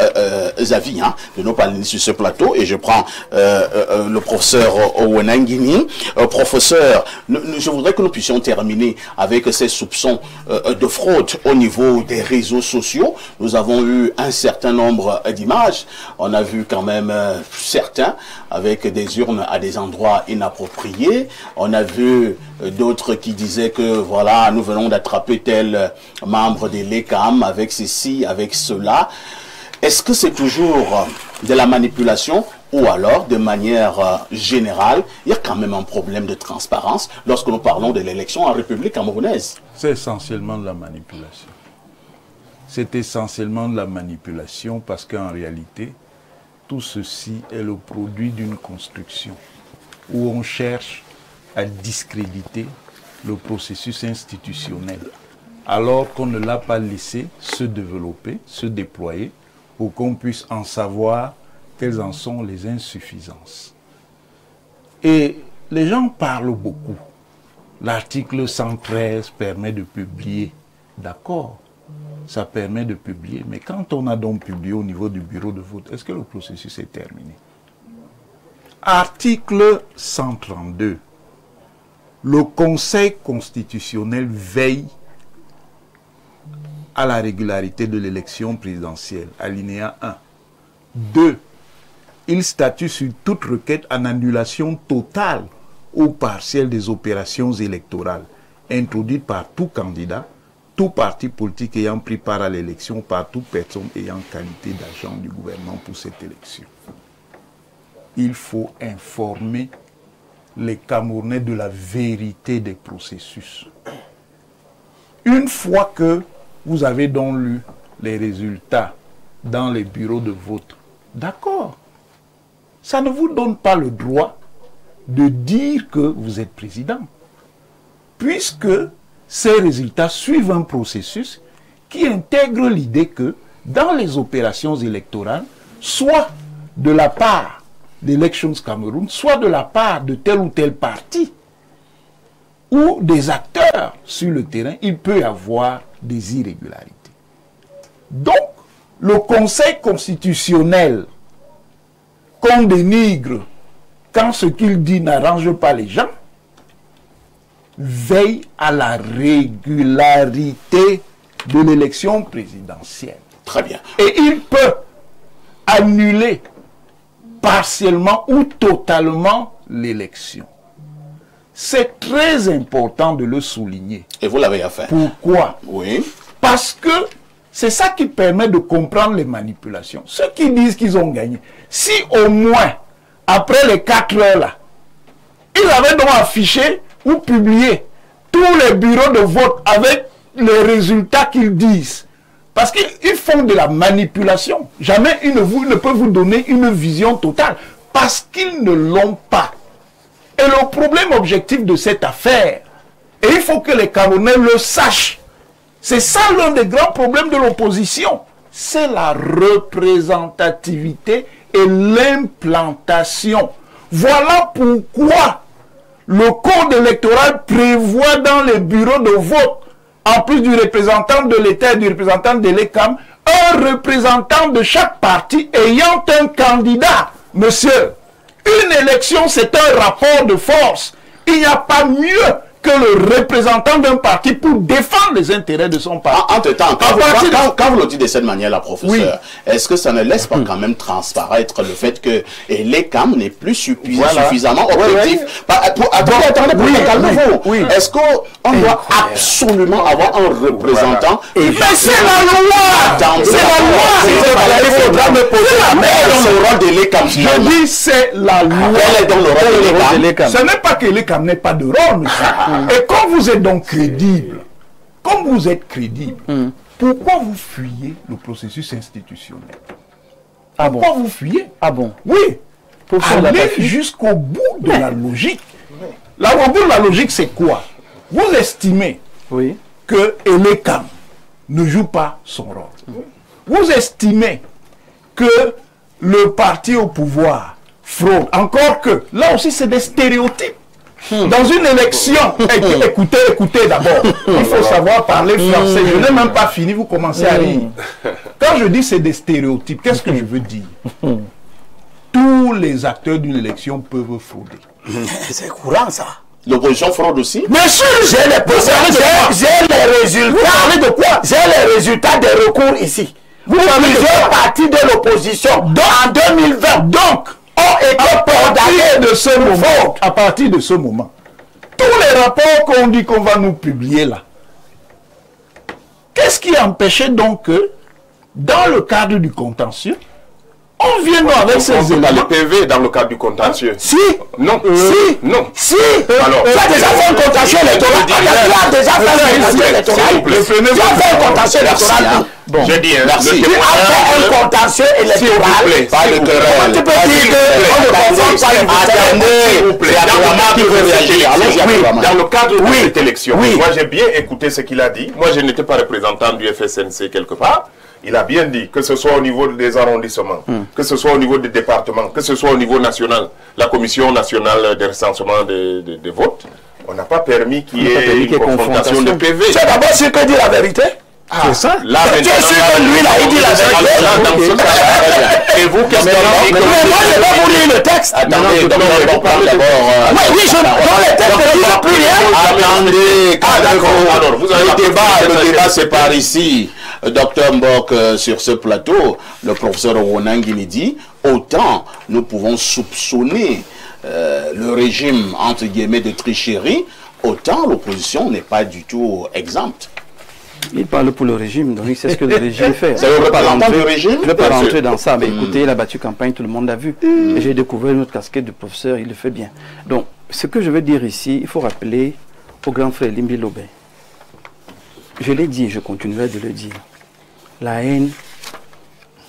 avis de nos panélistes sur ce plateau et je prends le professeur Owenangini. Professeur, je voudrais que nous puissions terminer avec ces soupçons de fraude au niveau des réseaux sociaux. Nous avons eu un certain nombre d'images. On a vu quand même certains avec des urnes à des endroits inappropriés. On a vu d'autres qui disaient que voilà, nous venons d'attraper tel membre de l'ECAM avec ceci, avec cela. Est-ce que c'est toujours de la manipulation ou alors, de manière générale, il y a quand même un problème de transparence lorsque nous parlons de l'élection en République camerounaise? C'est essentiellement de la manipulation. C'est essentiellement de la manipulation parce qu'en réalité, tout ceci est le produit d'une construction où on cherche à discréditer le processus institutionnel alors qu'on ne l'a pas laissé se développer, se déployer pour qu'on puisse en savoir quelles en sont les insuffisances. Et les gens parlent beaucoup. L'article 113 permet de publier. D'accord, ça permet de publier. Mais quand on a donc publié au niveau du bureau de vote, est-ce que le processus est terminé? Article 132. Le Conseil constitutionnel veille à la régularité de l'élection présidentielle. Alinéa 1. 2. Il statue sur toute requête en annulation totale ou partielle des opérations électorales introduites par tout candidat, tout parti politique ayant pris part à l'élection, par toute personne ayant qualité d'agent du gouvernement pour cette élection. Il faut informer les Camerounais de la vérité des processus. Une fois que vous avez donc lu les résultats dans les bureaux de vote, d'accord, ça ne vous donne pas le droit de dire que vous êtes président, puisque ces résultats suivent un processus qui intègre l'idée que dans les opérations électorales, soit de la part d'Elections Cameroun, soit de la part de tel ou tel parti, ou des acteurs sur le terrain, il peut y avoir des irrégularités. Donc, le Conseil constitutionnel, qu'on dénigre quand ce qu'il dit n'arrange pas les gens, veille à la régularité de l'élection présidentielle. Très bien. Et il peut annuler partiellement ou totalement l'élection. C'est très important de le souligner. Et vous l'avez fait. Pourquoi? Oui. Parce que c'est ça qui permet de comprendre les manipulations. Ceux qui disent qu'ils ont gagné, si au moins, après les 4 heures là, ils avaient donc affiché ou publié tous les bureaux de vote avec les résultats qu'ils disent. Parce qu'ils font de la manipulation. Jamais ils ne peuvent vous donner une vision totale. Parce qu'ils ne l'ont pas. Et le problème objectif de cette affaire, et il faut que les Camerounais le sachent, c'est ça l'un des grands problèmes de l'opposition, c'est la représentativité et l'implantation. Voilà pourquoi le code électoral prévoit dans les bureaux de vote, en plus du représentant de l'État et du représentant de l'ECAM, un représentant de chaque parti ayant un candidat. Monsieur, une élection, c'est un rapport de force. Il n'y a pas mieux que le représentant d'un parti pour défendre les intérêts de son parti. Entre-temps, quand vous le dites de cette manière-là, professeur, oui, est-ce que ça ne laisse pas quand même transparaître le fait que l'ECAM n'est plus suffisamment objectif? Attendez, calmez-vous. Est-ce qu'on doit absolument avoir un représentant? Mais c'est la loi! C'est la loi! Il faudra me poser la question sur le rôle de l'ECAM. Je dis c'est la loi. Quel est donc le rôle de l'ECAM? Ce n'est pas que l'ECAM n'ait pas de rôle, monsieur. Et quand vous êtes donc crédible, pourquoi vous fuyez le processus institutionnel? Pourquoi vous fuyez? Ah bon? Oui. Allez jusqu'au bout de la logique. Là, au bout de la logique, c'est quoi? Vous estimez que l'ECAM ne joue pas son rôle. Vous estimez que le parti au pouvoir fraude. Encore que, là aussi, c'est des stéréotypes. Dans une élection, écoutez d'abord, il faut savoir parler français. Je n'ai même pas fini, vous commencez à rire. Quand je dis c'est des stéréotypes, qu'est-ce que je veux dire? Tous les acteurs d'une élection peuvent frauder. C'est courant ça. L'opposition fraude aussi? Bien sûr, j'ai les résultats. Vous parlez de quoi? J'ai les résultats des recours ici. Vous plusieurs partis de l'opposition en 2020. Donc, à partir de ce moment, tous les rapports qu'on dit qu'on va nous publier là, qu'est-ce qui empêchait donc que, dans le cadre du contentieux, on vient nous avec ces éléments? Les PV dans le cadre du contentieux. Si. Non. Non. Si. Alors, tu as déjà fait un contentieux électoral. Tu as déjà fait un contentieux électoral. Tu as fait un contentieux électoral. Bon, je dis, merci. Tu as fait un contentieux électoral. Pas de querelle. Comment tu peux dire qu'on ne confond pas dans le cadre de cette élection, moi j'ai bien écouté ce qu'il a dit. Moi je n'étais pas représentant du FSNC quelque part. Il a bien dit que ce soit au niveau des arrondissements, que ce soit au niveau des départements, que ce soit au niveau national, la commission nationale de recensement des votes, on n'a pas permis qu'il y ait une confrontation de PV. C'est d'abord ce que dit la vérité. C'est ça. Là, tu es sûr que lui, là, il dit la vérité. Et vous, qu'est-ce que vous dites? Mais moi, je vais vous lire le texte. Attendez, donc on parle d'abord. Oui, je dans le texte, il n'y a plus rien. Attendez, le débat c'est par ici. Docteur Mbok, sur ce plateau, le professeur Ronangini dit, autant nous pouvons soupçonner le régime, entre guillemets, de tricherie, autant l'opposition n'est pas du tout exempte. Il parle pour le régime, donc il sait ce que le régime fait. C'est le représentant du régime? Je ne vais pas rentrer dans ça, mais écoutez, il a battu campagne, tout le monde l'a vu. Et j'ai découvert une autre casquette du professeur, il le fait bien. Donc, ce que je veux dire ici, il faut rappeler au grand frère Limbi Lobé. Je l'ai dit et je continuerai de le dire. La haine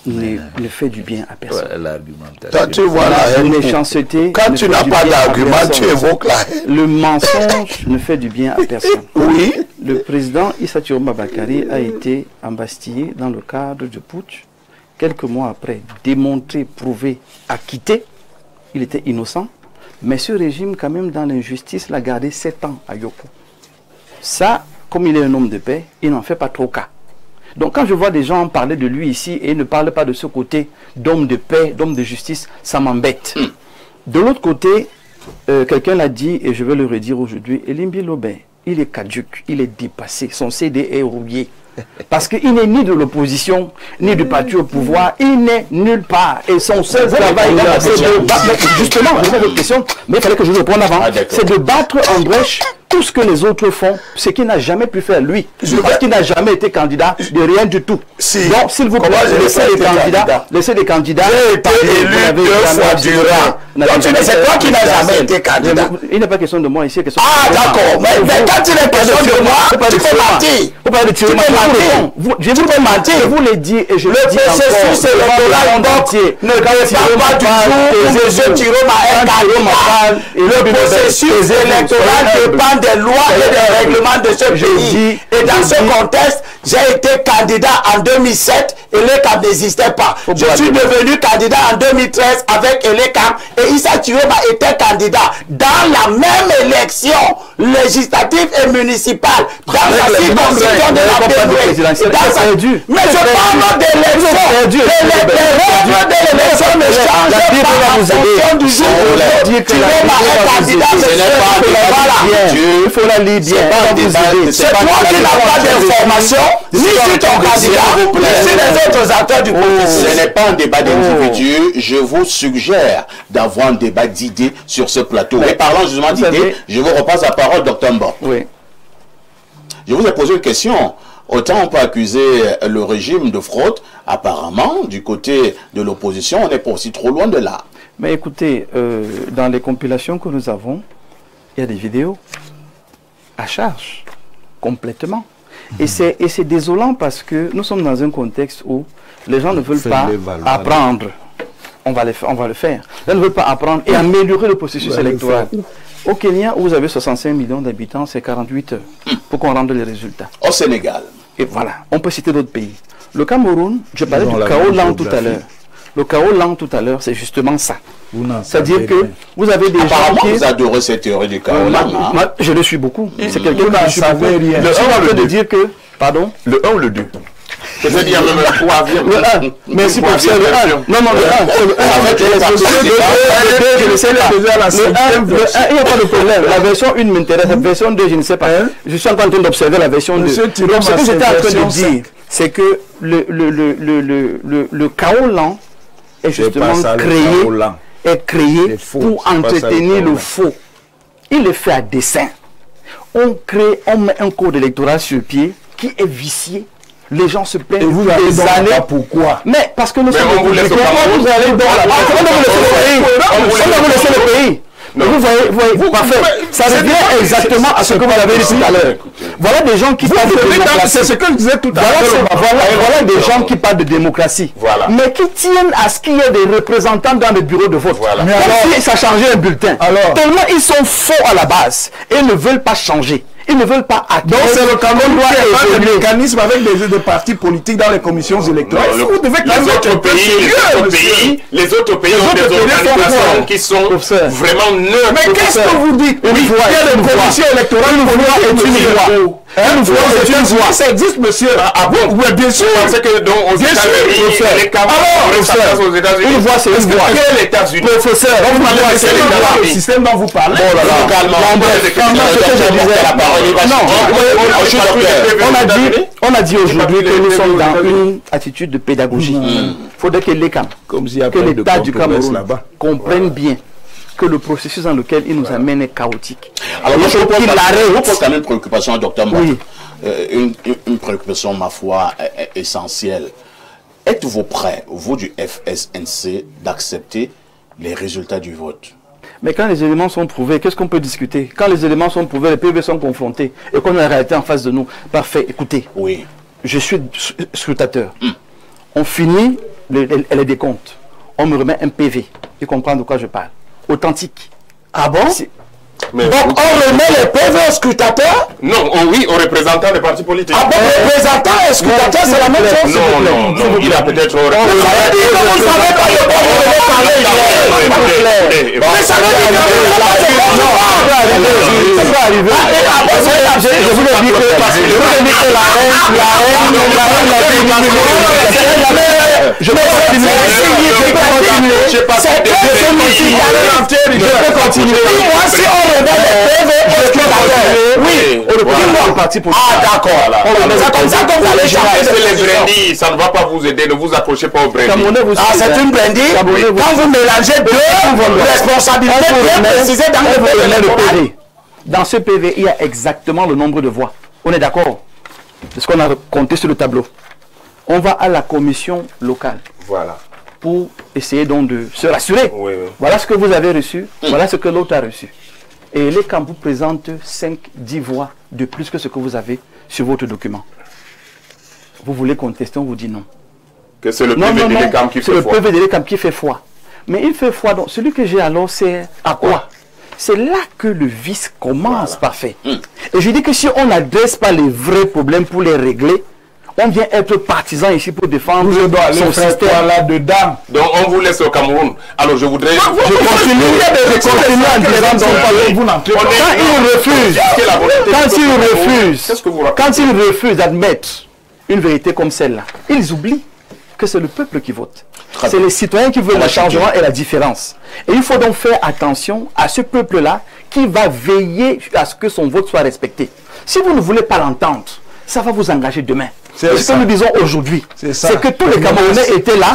ne fait du bien à personne. Toi, tu vois la haine. Méchanceté. Quand tu n'as pas d'argument, tu évoques la haine. Le mensonge ne fait du bien à personne. Oui. Le président Issa Tiroma Bakari a été embastillé dans le cadre du putsch. Quelques mois après, démontré, prouvé, acquitté. Il était innocent. Mais ce régime, quand même, dans l'injustice, l'a gardé 7 ans à Yoko. Ça, comme il est un homme de paix, il n'en fait pas trop cas. Donc quand je vois des gens parler de lui ici et ne parlent pas de ce côté d'homme de paix, d'homme de justice, ça m'embête. De l'autre côté, quelqu'un l'a dit et je vais le redire aujourd'hui, Elimbi Lobé, il est caduc, il est dépassé, son CD est rouillé. Parce qu'il n'est ni de l'opposition, ni du parti au pouvoir, il n'est nulle part. Et son seul travail, c'est de battre. Justement, je votre question, mais il fallait que je réponde avant. C'est de battre en brèche tout ce que les autres font, ce qu'il n'a jamais pu faire lui. Parce qu'il n'a jamais été candidat de rien du tout. Donc, s'il vous plaît, laissez des candidats. J'ai été élu 2 fois durant. Donc, c'est toi qui n'as jamais été candidat. Il n'est pas question de moi ici. Ah, d'accord. Mais quand il est question de moi, tu peux mentir. Vous parlez de Tiroma. Je vous peux mentir. Je vous l'ai dit et je le dis encore. Le processus électoral entier ne dépend pas du tout où M. Tiroma est candidat. Le processus électoral dépend des lois et des règlements de ce pays. Et dans ce contexte, j'ai été candidat en 2007 et l'ECAM n'existait pas. Je suis devenu candidat en 2013 avec l'ECAM et Issa Tiroma était candidat dans la même élection législative et municipale dans la circonscription de la Béroué. Mais je parle d'élection. Les règles de l'élection ne changent pas en fonction du jour où Tiroma est candidat. Il faut la lire bien. C'est toi qui n'as pas d'informations, ni sur ton candidat, ni sur les autres acteurs du processus. Ce n'est pas un débat d'individus. Je vous suggère d'avoir un débat d'idées sur ce plateau. Et parlant justement d'idées, je vous repasse la parole, Dr Mbo. Oui. Je vous ai posé une question. Autant on peut accuser le régime de fraude, apparemment, du côté de l'opposition, on n'est pas aussi trop loin de là. Mais écoutez, dans les compilations que nous avons, il y a des vidéos à charge, complètement. Et c'est désolant parce que nous sommes dans un contexte où les gens ne veulent pas apprendre. On va le faire. Ils ne veulent pas apprendre et améliorer le processus électoral. Au Kenya, où vous avez 65 millions d'habitants, c'est 48 heures pour qu'on rende les résultats. Au Sénégal. Et voilà, on peut citer d'autres pays. Le Cameroun, je parlais du chaos lent tout à l'heure. Le chaos lent tout à l'heure, c'est justement ça. C'est-à-dire que vous avez des gens qui... Vous adorez cette théorie du chaos lent. Je le suis beaucoup. C'est quelqu'un qui ne suis beaucoup. Le 1 de dire que... Pardon? Le 1 ou le 2? C'est-à-dire même le 3. Le 1. Merci pour ça, le 1. Non, non, le 1. C'est le 1. Je ne sais pas. Le 1, il n'y a pas de problème. La version 1 m'intéresse. La version 2, je ne sais pas. Je suis en train d'observer la version 2. Ce que j'étais en train de dire, c'est que le chaos lent est justement créé pour entretenir le faux. Il le fait à dessein. On met un code électoral sur pied qui est vicié. Les gens se plaignent vous des années. Pourquoi? Mais parce que nous sommes vous allez dans la... On va vous laisser le pays. Vous voyez, parfait. Ça revient exactement à ce que vous avez dit tout à l'heure. Voilà des gens qui parlent de démocratie. C'est ce que je disais tout à l'heure. Voilà des gens qui parlent de démocratie. Mais qui tiennent à ce qu'il y ait des représentants dans le bureau de vote. Mais alors, si ça changeait un bulletin. Tellement ils sont faux à la base et ne veulent pas changer. Ils ne veulent pas acquérir. Donc c'est le Cameroun qui a des mécanismes avec des partis politiques dans les commissions électorales. Vous devez quand même les autres pays ont des organisations qui sont vraiment neutres. Mais qu'est-ce que vous dites? Il y a des commissions électorales, une voix. Ça existe, monsieur. Ah bon? Oui, bien sûr. C'est que donc aux États-Unis, les Camerounais aux États-Unis. Une voix, c'est une voix. Quels États-Unis? Professeur, le système dont vous parlez. On a dit aujourd'hui que nous sommes dans une attitude de pédagogie. Il faudrait que l'État du Cameroun comprenne bien que le processus dans lequel il nous amène est chaotique. Alors je vous pose quand même une préoccupation, docteur Mbo. Une préoccupation, ma foi, essentielle. Êtes-vous prêt, vous du FSNC, d'accepter les résultats du vote? Mais quand les éléments sont prouvés, qu'est-ce qu'on peut discuter? Quand les éléments sont prouvés, les PV sont confrontés et qu'on a la réalité en face de nous. Parfait, écoutez. Oui. Je suis scrutateur. On finit les décomptes. On me remet un PV. Tu comprends de quoi je parle? Authentique. Ah bon? Mais donc on remet les PV aux scrutateurs? Non, oui, aux représentants des partis politiques. Ah bon, représentant et scrutateur, c'est la même chose? Non, il a peut-être... Vous avez dit que vous ne savez pas de quoi vous devez parler. Mais ça veut dire que vous ne savez pas de quoi ça peut arriver. Je vous le dis que la reine, je peux continuer. Moi, si on remet les PV au scrutateur, oui, le parti politique. Ah, d'accord. Comme ça, comme vous allez changer les brindilles, ça ne va pas vous aider, ne vous accrochez pas aux brindilles. Ah, c'est une brindille. Quand vous mélangez deux responsabilités bien précisées dans le PV. Dans ce PV, il y a exactement le nombre de voix. On est d'accord? C'est ce qu'on a compté sur le tableau. On va à la commission locale. Voilà. Pour essayer donc de se rassurer. Oui, oui. Voilà ce que vous avez reçu, voilà ce que l'autre a reçu. Et les camps vous présentent 5-10 voix de plus que ce que vous avez sur votre document. Vous voulez contester, on vous dit non. Que c'est le PV de l'ECAM qui fait foi. C'est le PV de l'ECAM qui fait foi. Mais il fait foi, donc celui que j'ai alors, c'est à quoi? C'est là que le vice commence par faire. Et je dis que si on n'adresse pas les vrais problèmes pour les régler, on vient être partisan ici pour défendre son système là-dedans. Donc on vous laisse au Cameroun. Alors je voudrais... Je continue en disant quand ils refusent d'admettre une vérité comme celle-là, ils oublient que c'est le peuple qui vote. C'est les citoyens qui veulent le changement et la différence. Et il faut donc faire attention à ce peuple-là qui va veiller à ce que son vote soit respecté. Si vous ne voulez pas l'entendre, ça va vous engager demain. Ce que nous disons aujourd'hui, c'est que tous les Camerounais étaient là,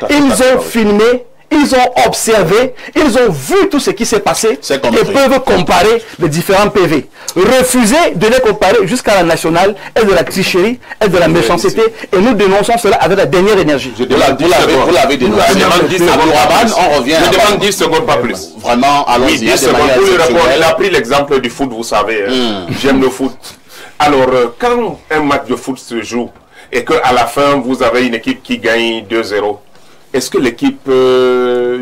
ils ont filmé, ils ont observé, ils ont vu tout ce qui s'est passé et peuvent comparer les différents PV. Refuser de les comparer jusqu'à la nationale est de la tricherie, est de la méchanceté et nous dénonçons cela avec la dernière énergie. Vous l'avez dénoncé. On revient. Je demande 10 secondes, pas plus. Vraiment, allons-y. Oui, 10 secondes pour le rapport. Il a pris l'exemple du foot, vous savez. J'aime le foot. Alors, quand un match de foot se joue et qu'à la fin, vous avez une équipe qui gagne 2-0, est-ce que l'équipe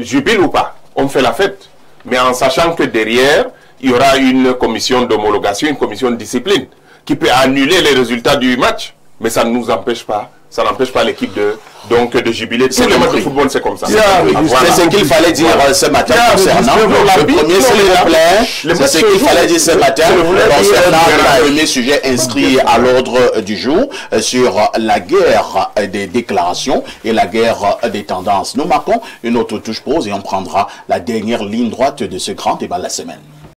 jubile ou pas? On fait la fête. Mais en sachant que derrière, il y aura une commission d'homologation, une commission de discipline qui peut annuler les résultats du match. Mais ça ne nous empêche pas. Ça n'empêche pas l'équipe de jubiler. Tous les matchs de football, c'est comme ça. C'est ce qu'il fallait dire ce matin concernant le premier, c'est ce qu'il fallait dire ce matin concernant le premier sujet inscrit à l'ordre du jour sur la guerre des déclarations et la guerre des tendances. Nous marquons une autre touche pause et on prendra la dernière ligne droite de ce grand débat de la semaine.